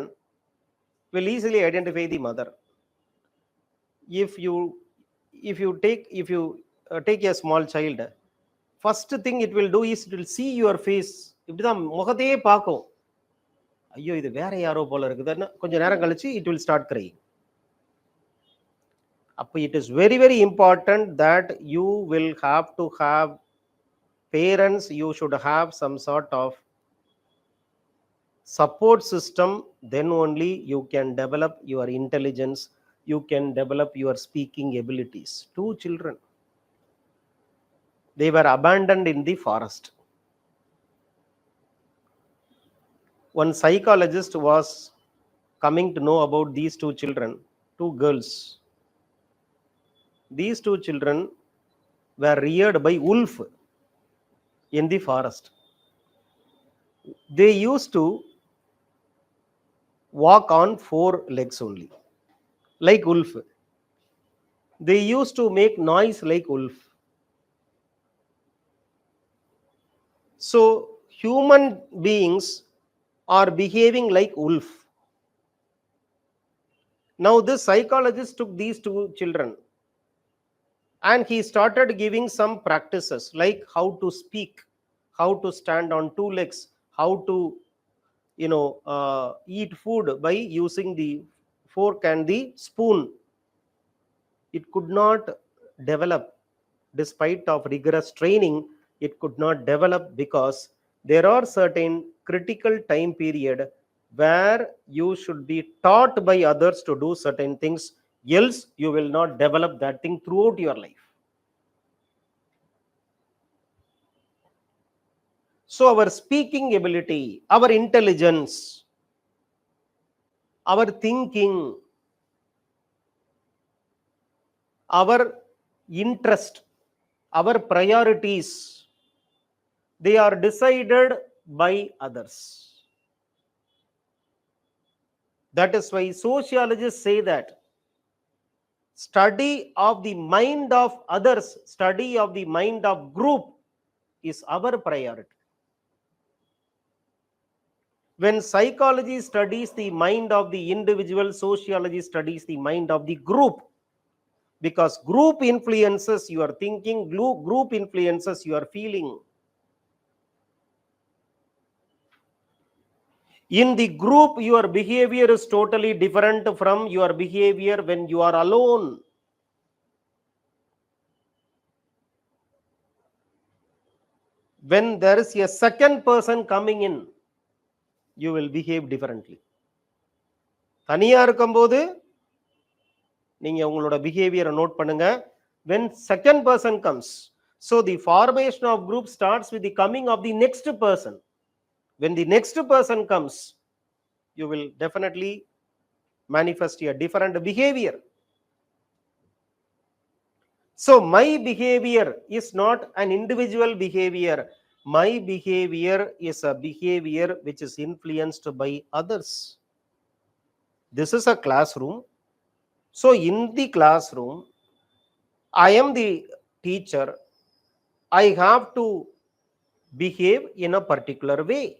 will easily identify the mother. If you take a small child, first thing it will do is it will see your face. இப்படிதான் முகத்தையே பார்க்கும். ஐயோ இது வேற யாரோ போல இருக்குதுன்னு கொஞ்ச நேரம் கழிச்சு it will start crying. அப்போ it is very very important that you will have to have parents, you should have some sort of support system, then only you can develop your intelligence, you can develop your speaking abilities. Two children, they were abandoned in the forest. One psychologist was coming to know about these two children, two girls. These two children were reared by wolf in the forest. They used to walk on 4 legs only, like wolf. They used to make noise like wolf. So human beings are behaving like wolf. Now this psychologist took these two children and he started giving some practices like how to speak, how to stand on 2 legs, how to eat food by using the fork and the spoon. It could not develop despite of rigorous training. It could not develop because there are certain critical time period where you should be taught by others to do certain things, else you will not develop that thing throughout your life. So our speaking ability, our intelligence, our thinking, our interest, our priorities, they are decided by others. That is why sociologists say that study of the mind of others, study of the mind of group is our priority. When psychology studies the mind of the individual, sociology studies the mind of the group, because group influences your thinking, group influences your feeling. In the group, your behavior is totally different from your behavior when you are alone. When there is a second person coming in, you will behave differently. தனியா இருக்கும்போது நீங்க உங்களோட behavior note பண்ணுங்க. When second person comes, so the formation of group starts with the coming of the next person. When the next person comes, you will definitely manifest a different behavior. So my behavior is not an individual behavior. My behavior is a behavior which is influenced by others. This is a classroom. So in the classroom, I am the teacher. I have to behave in a particular way.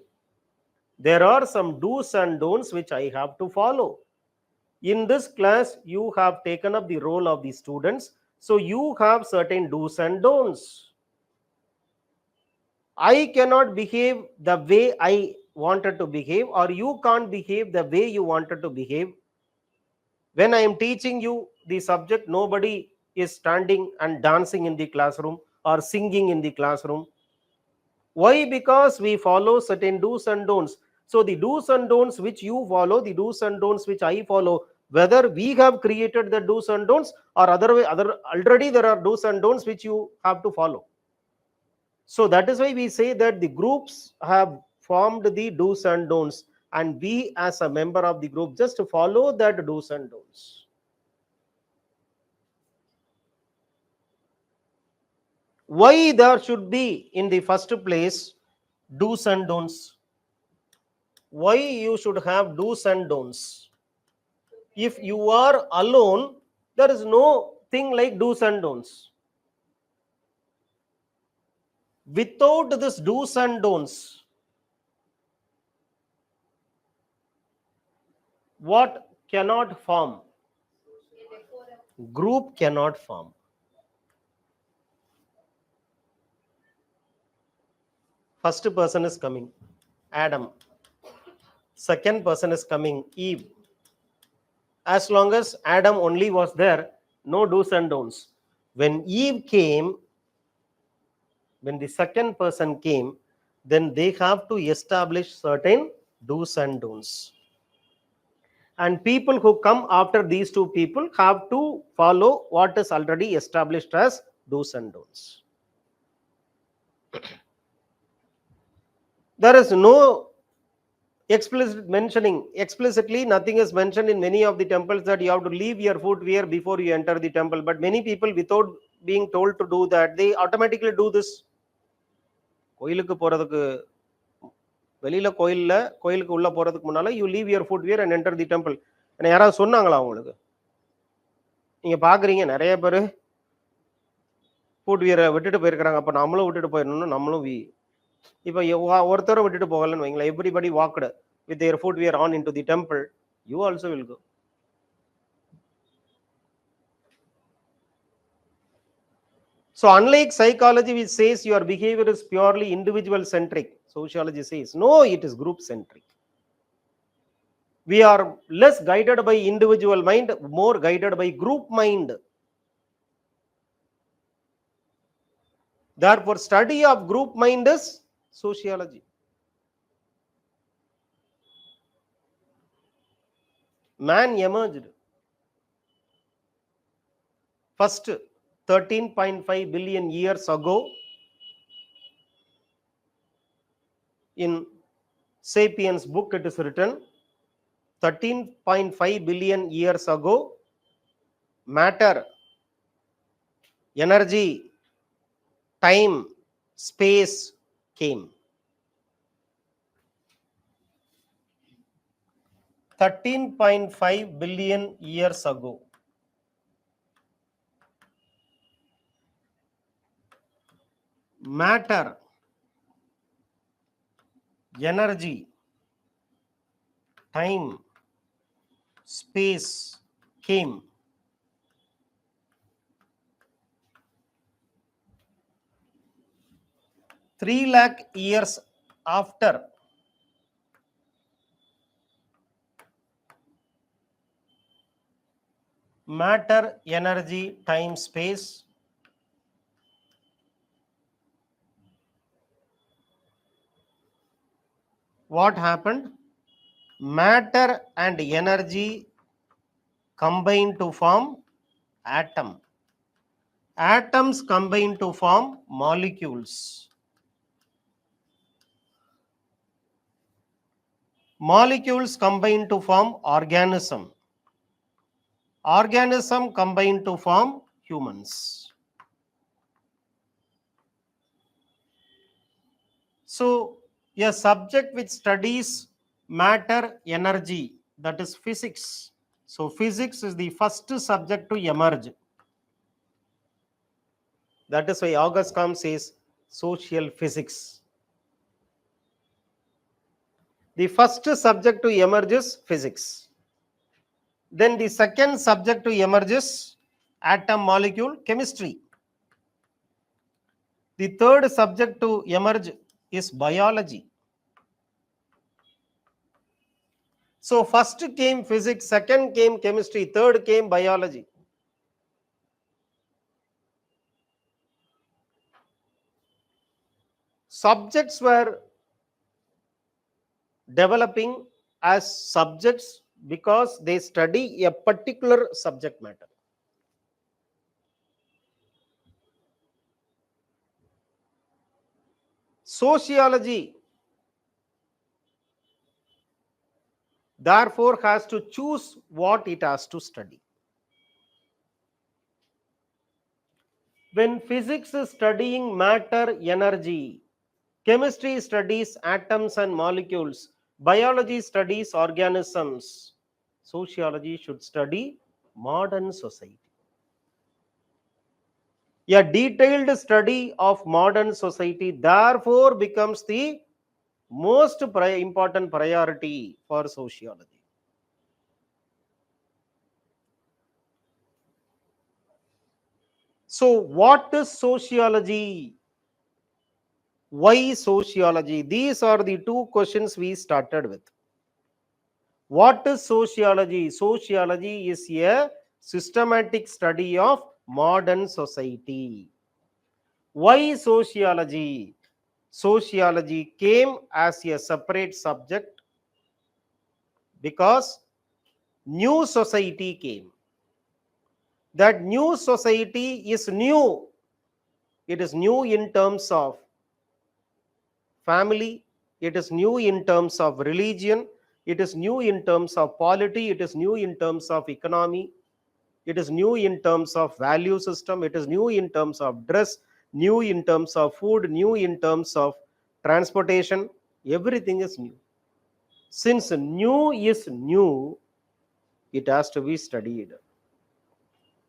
There are some do's and don'ts which I have to follow. In this class, you have taken up the role of the students. So you have certain do's and don'ts. I cannot behave the way I wanted to behave, or you can't behave the way you wanted to behave. When I am teaching you the subject, nobody is standing and dancing in the classroom or singing in the classroom. Why? Because we follow certain do's and don'ts. So the do's and don'ts which you follow, the do's and don'ts which I follow, whether we have created the do's and don'ts or already there are do's and don'ts which you have to follow. So that is why we say that the groups have formed the do's and don'ts, and we as a member of the group just follow that do's and don'ts. Why there should be in the first place do's and don'ts? Why you should have do's and don'ts? If you are alone, there is no thing like do's and don'ts. Without this do's and don'ts, what cannot form? Group cannot form. First person is coming, Adam. Second person is coming, Eve. As long as Adam only was there, no do's and don'ts. When Eve came, when the second person came, then they have to establish certain do's and don'ts. And people who come after these two people have to follow what is already established as do's and don'ts. There is no explicitly nothing is mentioned in many of the temples that you have to leave your footwear before you enter the temple. But many people, without being told to do that, they automatically do this. கோயிலுக்கு போறதுக்கு வெளியில கோயிலுக்கு உள்ள போறதுக்கு முன்னால you leave your footwear and enter the temple. என்ன யாராவது சொன்னாங்களா உங்களுக்கு? நீங்க பாக்குறீங்க நிறைய பேர் ஃபுட்வியரை விட்டுட்டு போயிருக்கிறாங்க. அப்ப நம்மளும் விட்டுட்டு போயிடணும். நம்மளும் இப்ப ஒருத்தரை விட்டுட்டு போகலன்னு வைங்களேன். Everybody walked with their footwear on into the temple, you also will go. So unlike psychology which says your behavior is purely individual centric, sociology says no, it is group centric. We are less guided by individual mind, more guided by group mind. Therefore study of group mind is sociology. Man emerged first 13.5 billion years ago in Sapiens book. It is written 13.5 billion years ago, matter, energy, time, space came. 13.5 billion years ago. Matter, energy, time, space came. Three lakh years after, matter, energy, time, space what happened? Matter and energy combine to form atom. Atoms combine to form molecules. Molecules combine to form organism. Organism combine to form humans. So a subject which studies matter, energy, that is physics. So physics is the first subject to emerge. That is why August Comte says social physics. The first subject to emerge is physics. Then the second subject to emerge is atom, molecule, chemistry. The third subject to emerge is biology. So first came physics, second came chemistry, third came biology. Subjects were developing as subjects because they study a particular subject matter. Sociology, therefore, has to choose what it has to study. When physics is studying matter, energy, chemistry studies atoms and molecules, biology studies organisms, sociology should study modern society. A detailed study of modern society therefore becomes the most important priority for sociology. So, what is sociology? Why sociology? These are the two questions we started with. What is sociology? Sociology is a systematic study of modern society. Why sociology? Sociology came as a separate subject because new society came. That new society is new. It is new in terms of family, it is new in terms of religion, it is new in terms of polity, it is new in terms of economy, it is new in terms of value system, it is new in terms of dress, new in terms of food, new in terms of transportation. Everything is new. Since new is new, it has to be studied.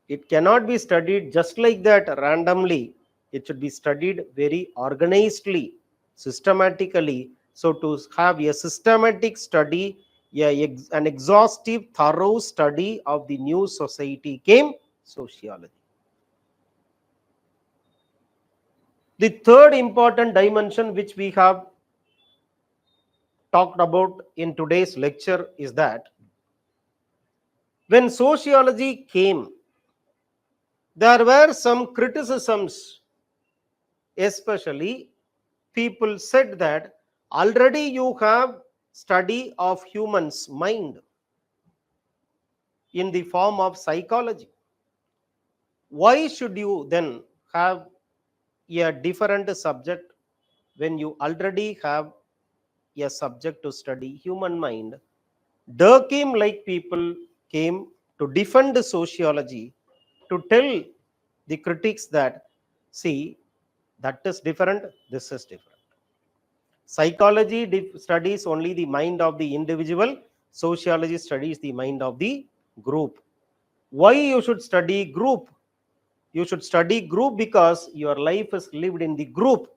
It cannot be studied just like that randomly. It should be studied very organizedly, systematically. So to have a systematic study, an exhaustive, thorough study of the new society came sociology. The third important dimension which we have talked about in today's lecture is that when sociology came, there were some criticisms, especially people said that already you have study of humans mind in the form of psychology. Why should you then have a different subject when you already have a subject to study human mind? Durkheim like people came to defend sociology, to tell the critics that, see, that is different, this is different. Psychology studies only the mind of the individual. Sociology studies the mind of the group. Why you should study group? You should study group because your life is lived in the group.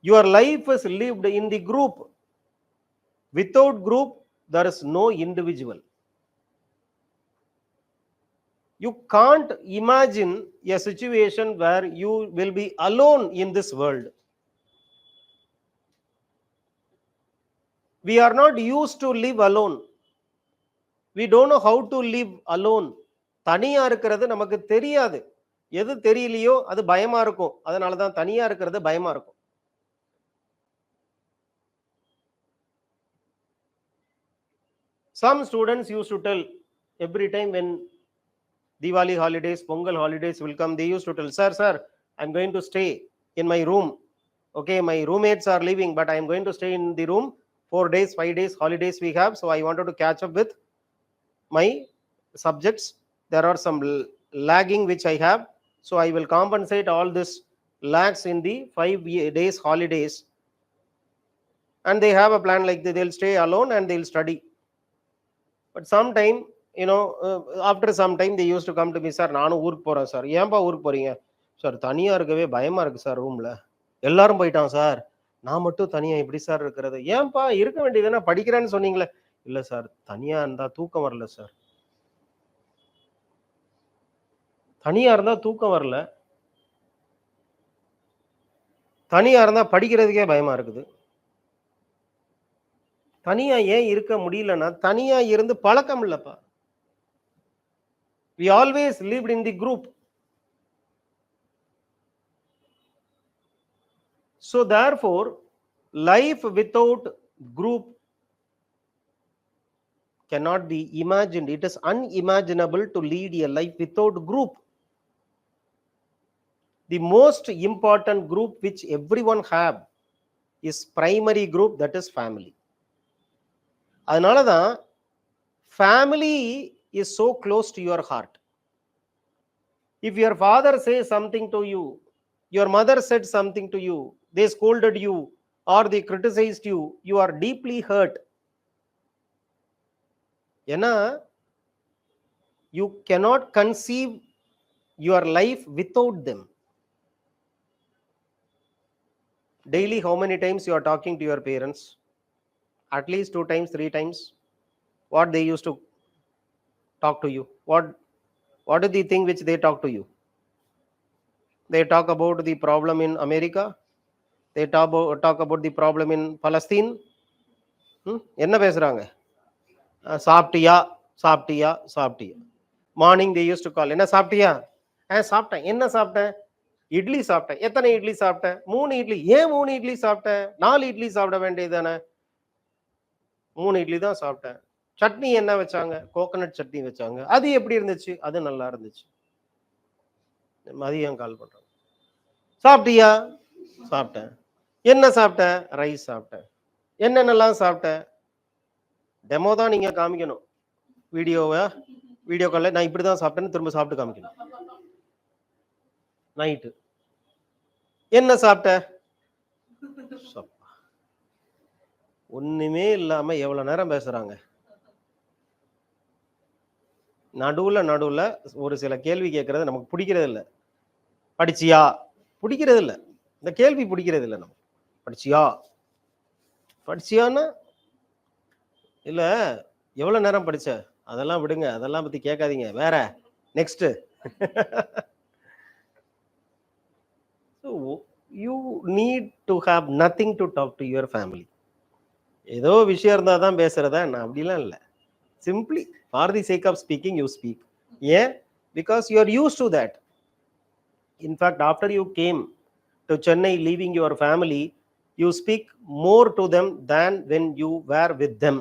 Your life is lived in the group. Without group, there is no individual. You can't imagine a situation where you will be alone in this world. We are not used to live alone. We don't know how to live alone. தனியா இருக்கிறது நமக்கு தெரியாது. எது தெரியலையோ அது பயமா இருக்கும். அதனால தான் தனியா இருக்கிறது பயமா இருக்கும். Some students used to tell every time when Diwali holidays, Pongal holidays will come, they used to tell, sir, I'm going to stay in my room. Okay, my roommates are leaving, but I'm going to stay in the room 4 days, 5 days, holidays we have. So I wanted to catch up with my subjects. There are some lagging which I have. So I will compensate all this lags in the 5 days holidays. And they have a plan like they'll stay alone and they'll study. But sometime, after some time they used to come to me, sir, நானும் ஊருக்கு போறேன் sir. ஏன்பா ஊருக்கு போறீங்க? Sir, தனியா இருக்கவே பயமா இருக்கு சார் ரூம்ல. எல்லாரும் போயிட்டான் சார். நான் மட்டும் தனியா எப்படி சார் இருக்கிறது? ஏன்பா இருக்க வேண்டியதுன்னா படிக்கிறேன்னு சொன்னீங்களே. இல்ல சார், தனியா இருந்தா தூக்கம் வரல சார். தனியா இருந்தா தூக்கம் வரல. தனியா இருந்தா படிக்கிறதுக்கே பயமா இருக்குது. தனியா ஏன் இருக்க முடியலன்னா தனியா இருந்து பழக்கம் இல்லப்பா. We always lived in the group. So therefore, Life without group cannot be imagined. It is unimaginable to lead a life without group. The most important group which everyone have is primary group, that is family. அதனால தான் family is so close to your heart. If your father says something to you, your mother said something to you, they scolded you or they criticized you, you are deeply hurt. ஏன்னா you cannot conceive your life without them. Daily, how many times you are talking to your parents? At least 2 times, 3 times. What they used to talk to you? What is the thing which they talk to you? They talk about the problem in America. They talk about the problem in Palestine. என்ன பேசுறாங்க? சாப்பிட்டியா சாப்பிட்டியா சாப்பிட்டியா. Morning they used to call. என்ன சாப்பிட்டியா? சாப்பிட்டேன். என்ன சாப்பிட்டேன்? இட்லி சாப்பிட்டேன். எத்தனை இட்லி சாப்பிட்டேன்? 3 இட்லி. ஏன் 3 இட்லி சாப்பிட்டேன்? 4 இட்லி சாப்பிட வேண்டியதுதானே? 3 இட்லி தான் சாப்பிட்டேன். சட்னி என்ன வச்சாங்க? கோகனட் சட்னி வச்சாங்க. அது எப்படி இருந்துச்சு? அது நல்லா இருந்துச்சு. மதியம் கால் பண்றாங்க. சாப்பிட்டியா? சாப்பிட்டேன். என்ன சாப்பிட்ட? ரைஸ் சாப்பிட்டேன். என்னென்னலாம் சாப்பிட்டேன்? டெமோ தான் நீங்க காமிக்கணும். வீடியோ கால்ல நான் இப்படி தான் சாப்பிட்டேன்னு திரும்ப சாப்பிட்டு காமிக்கணும். நைட்டு என்ன சாப்பிட்ட? ஒண்ணுமே இல்லாம எவ்வளவு நேரம் பேசுறாங்க. நடுவுல ஒரு சில கேள்வி கேட்கறது நமக்கு பிடிக்கிறது இல்லை. படிச்சியா? பிடிக்கிறது இல்லை. இந்த கேள்வி பிடிக்கிறது இல்லை. நம்ம படிச்சியான்னா இல்ல எவ்வளவு நேரம் படிச்ச? அதெல்லாம் விடுங்க, அதெல்லாம் பத்தி கேட்காதீங்க. வேற next. So you need to have nothing to talk to your family. ஏதோ விஷயம் இருந்தா தான் பேசுறதா? நான் அப்படிலாம் இல்லை. Simply for the sake of speaking you speak. Yeah, because you are used to that. In fact, after you came to Chennai leaving your family, you speak more to them than when you were with them.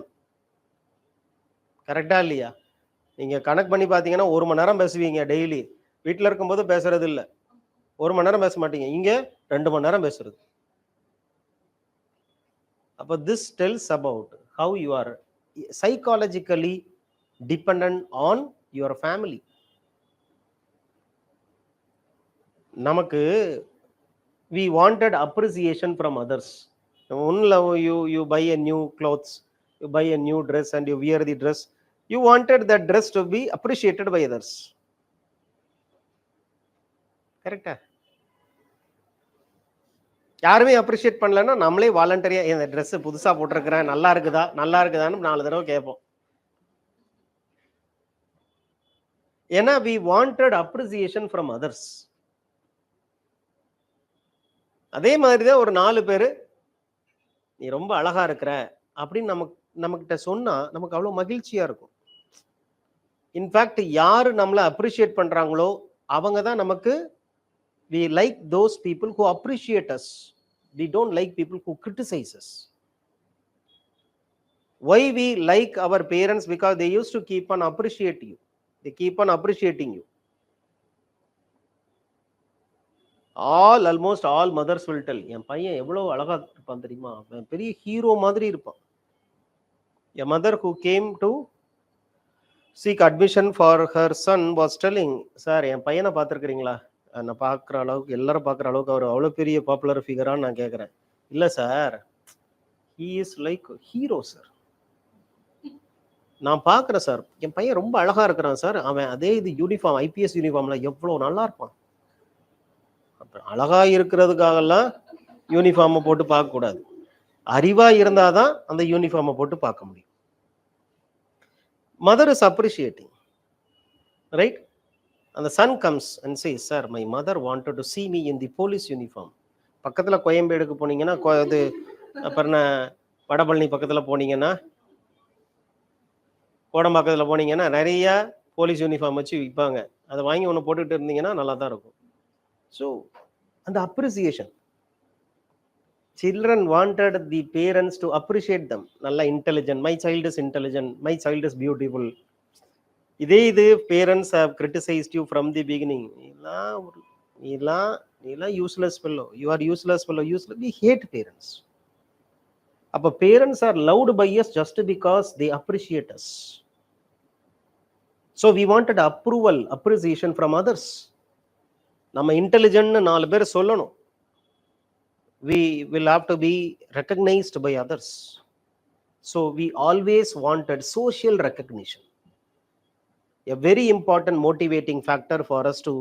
கரெக்டா இல்லையா? நீங்க connect பண்ணி பாத்தீங்கன்னா 1 மணி நேரம் பேசுவீங்க daily. வீட்டுல இருக்கும்போது பேசுறது இல்லை. 1 மணி நேரம் பேச மாட்டீங்க. இங்க 2 மணி நேரம் பேசுறது. அப்ப this tells about how you are psychologically dependent on your family. நமக்கு we wanted appreciation from others. You buy a new clothes, you buy a new dress and you wear the dress. You wanted that dress to be appreciated by others. கரெக்டா? யாருமே appreciate பண்ணலன்னா நம்மளே வாலண்டரியா இந்த dress புதுசா போட்டிருக்கிறேன், நல்லா இருக்குதான்னு 4 தடவை கேட்போம். ஏன்னா we wanted appreciation from others. அதே மாதிரிதான் ஒரு 4 பேரு நீ ரொம்ப அழகா இருக்கிற அப்படின்னு நமக்கிட்ட சொன்னா நமக்கு அவ்வளவு மகிழ்ச்சியா இருக்கும். இன்ஃபேக்ட் யாரு நம்மளை அப்ரிஷியேட் பண்றாங்களோ அவங்க தான் நமக்கு. We like those people who appreciate us. We don't like people who criticize us. Why we like our parents? Because they used to keep on appreciate you. They keep on appreciating you. Almost all mothers will tell, என் பையன் எவ்வளவு அழகா இருப்பான் தெரியுமா, பெரிய hero மாதிரி இருப்பான். A mother who came to seek admission for her son was telling, sir என் பையனை பார்த்துருக்கிறீங்களா? நான் பார்க்குற அளவுக்கு, எல்லாரும் பார்க்குற அளவுக்கு அவர் அவ்வளோ பெரிய பாப்புலர் ஃபிகரான்னு நான் கேட்குறேன். இல்லை sir, he is like hero sir. நான் பார்க்குறேன் சார், என் பையன் ரொம்ப அழகா இருக்கிறான் சார். அவன் அதே இது யூனிஃபார்ம், ஐபிஎஸ் யூனிஃபார்ம்ல எவ்வளோ நல்லா இருப்பான். அழகா இருக்கிறதுக்காகலாம் யூனிஃபார்மை போட்டு பார்க்கக்கூடாது. அறிவா இருந்தாதான் அந்த யூனிஃபார்மை போட்டு பார்க்க முடியும். Mother is appreciating, right? அந்த son comes and says, sir my mother wanted to see me in the police uniform. பக்கத்தில் கோயம்பேடுக்கு போனீங்கன்னா, இது அப்புறம் வடபழனி பக்கத்தில் போனீங்கன்னா, கோடம்பாக்கத்தில் போனீங்கன்னா நிறைய போலீஸ் யூனிஃபார்ம் வச்சு விற்பாங்க. அதை வாங்கி ஒன்று போட்டுக்கிட்டு இருந்தீங்கன்னா நல்லா தான் இருக்கும். ஸோ அந்த appreciation. Children wanted the parents to appreciate them. Nalla intelligent, my child is intelligent, my child is beautiful. இது parents have criticized you from the beginning. Neela useless fellow, you are useless fellow, useless. We hate parents. Appa parents are loved by us just because they appreciate us. So we wanted approval, appreciation from others. நம்ம intelligent னு 4 பேர் சொல்லணும். We will have to be recognized by others. So we always wanted social recognition. A very important motivating factor for us to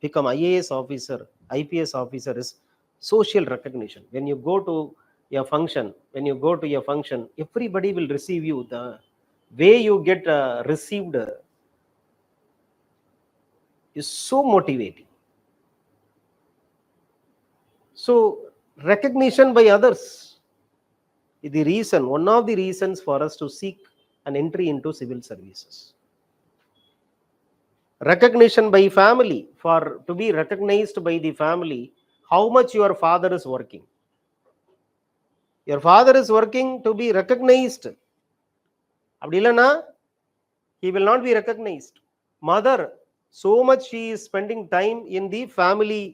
become IAS officer, IPS officer is social recognition. When you go to a function, everybody will receive you. The way you get received is so motivating. So recognition by others is the reason, one of the reasons for us to seek an entry into civil services. Recognition by family, for to be recognized by the family, how much your father is working. Your father is working to be recognized. Abdi illana, he will not be recognized. Mother, so much she is spending time in the family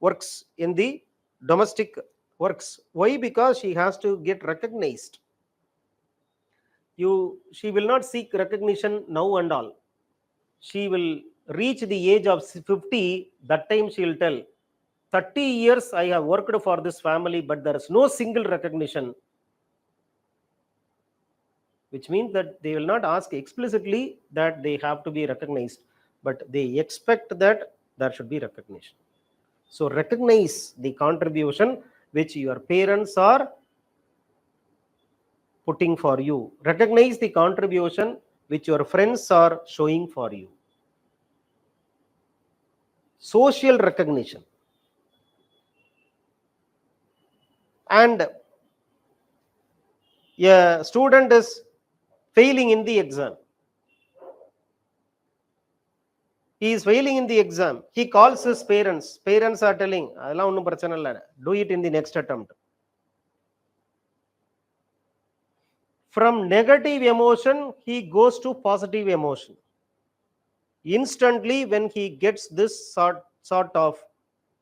works, in the domestic works. Why? Because she has to get recognized. She will not seek recognition now and all. She will reach the age of 50, that time she will tell, 30 years I have worked for this family, but there is no single recognition. Which means that they will not ask explicitly that they have to be recognized, but they expect that there should be recognition. So recognize the contribution which your parents are putting for you. Recognize the contribution which your friends are showing for you. Social recognition. And a student is failing in the exam. He is failing in the exam. He calls his parents. Parents are telling, do it in the next attempt. From negative emotion, he goes to positive emotion. Instantly, when he gets this sort of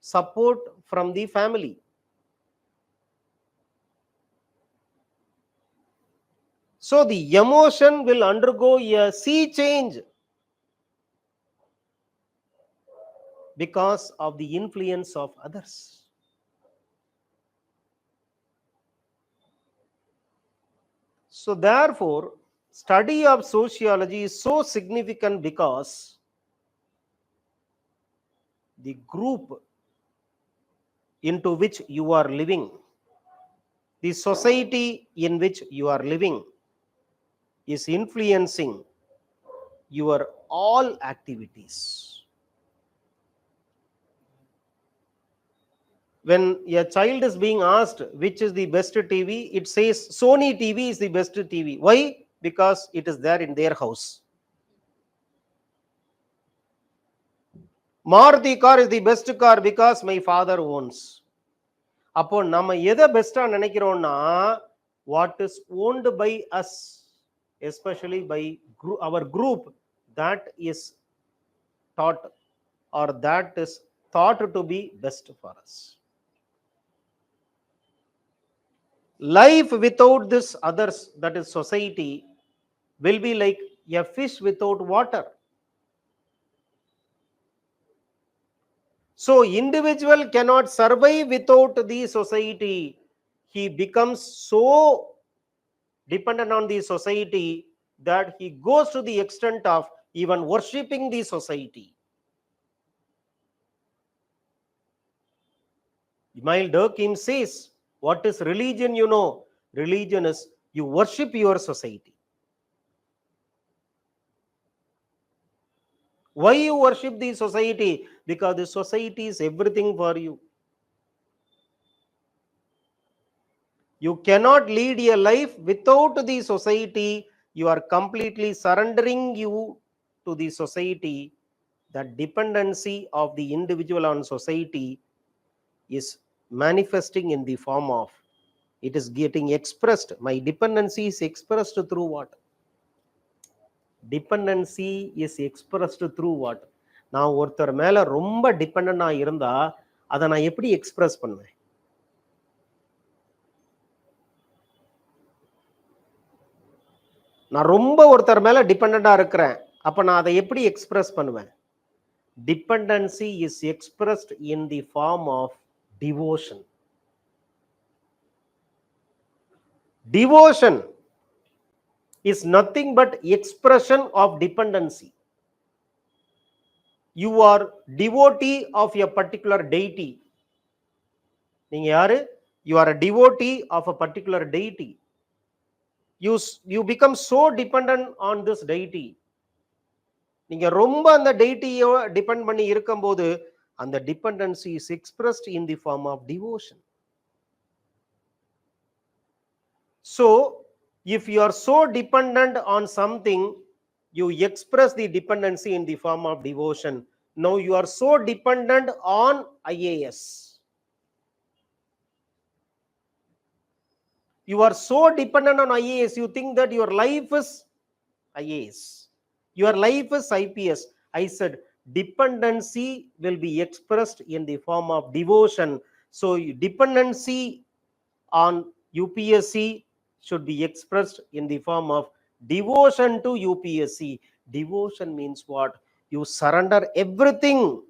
support from the family. So the emotion will undergo a sea change because of the influence of others. So therefore, study of sociology is so significant because the group into which you are living, the society in which you are living, is influencing your all activities. When a child is being asked which is the best TV, it says Sony TV is the best TV. Why? Because it is there in their house. Maruti car is the best car because my father owns. அப்போ நம்ம எதை பெஸ்டா நினைக்கிறோம்னா, what is owned by us, especially by our group, that is taught or that is thought to be best for us. Life without this others, that is society, will be like a fish without water. So individual cannot survive without the society. He becomes so dependent on the society that he goes to the extent of even worshipping the society. Emile Durkheim says, what is religion? You know, religion is you worship your society. Why you worship the society? Because the society is everything for you. You cannot lead a life without the society. You are completely surrendering you to the society. That dependency of the individual on society is manifesting in the form of, it is getting expressed. My dependency is expressed through what? Dependency is expressed through what? நான் ஒருத்தர் மேல ரொம்ப டிபெண்டனா இருந்தா அதை நான் எப்படி express பண்ணுவேன்? நான் ரொம்ப ஒருத்தர் மேல டிபெண்டா இருக்கிறேன், அப்ப நான் அதை எப்படி எக்ஸ்பிரஸ் பண்ணுவேன்? Dependency is expressed in the form of devotion. Devotion is nothing but expression of dependency. You are devotee of a particular deity. நீங்க யாரு? You are a devotee of a particular deity. You become so dependent on this deity. நீங்க ரொம்ப அந்த டெய்டியை depend பண்ணி இருக்கும்போது அந்த dependency is expressed in the form of devotion. So if you are so dependent on something, you express the dependency in the form of devotion. Now you are so dependent on IAS. You are so dependent on IAS, you think that your life is IAS, your life is IPS. I said dependency will be expressed in the form of devotion. So dependency on UPSC should be expressed in the form of devotion to UPSC. Devotion means what? You surrender everything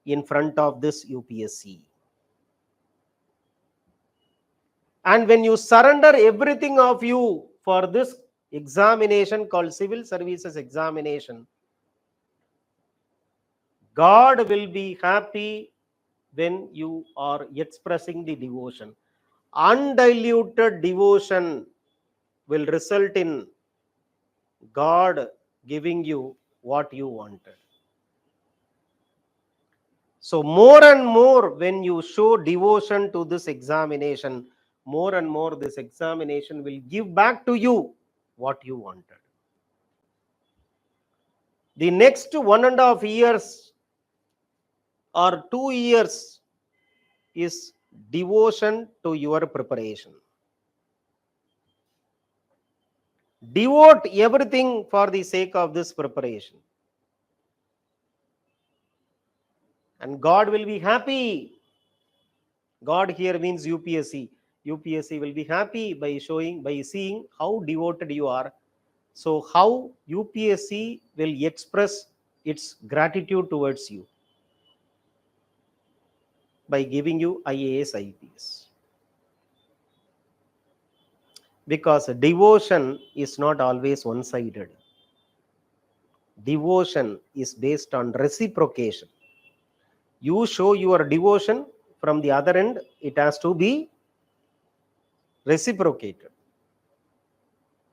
in front of this UPSC. And when you surrender everything of you for this examination called Civil Services Examination, God will be happy when you are expressing the devotion. Undiluted devotion will result in God giving you what you wanted. So more and more when you show devotion to this examination, more and more this examination will give back to you what you wanted. The next 1.5 years or 2 years is devotion to your preparation. Devote everything for the sake of this preparation, and God will be happy. God here means UPSC. UPSC will be happy by seeing how devoted you are. So how UPSC will express its gratitude towards you? By giving you IAS, IPS. Because devotion is not always one-sided. Devotion is based on reciprocation. You show your devotion, from the other end it has to be reciprocated.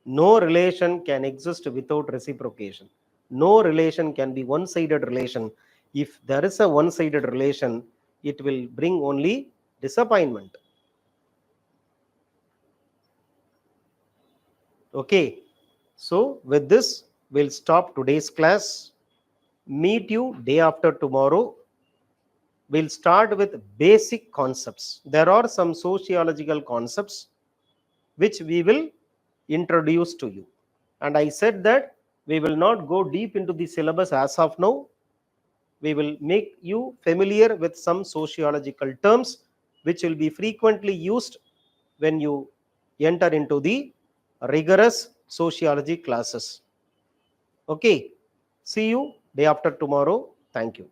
No relation can exist without reciprocation. No relation can be one-sided relation. If there is a one-sided relation, it will bring only disappointment. Okay, so with this we'll stop today's class. Meet you day after tomorrow. We'll start with basic concepts. There are some sociological concepts which we will introduce to you, and I said that we will not go deep into the syllabus as of now. We will make you familiar with some sociological terms which will be frequently used when you enter into the rigorous sociology classes. Okay, see you day after tomorrow. Thank you.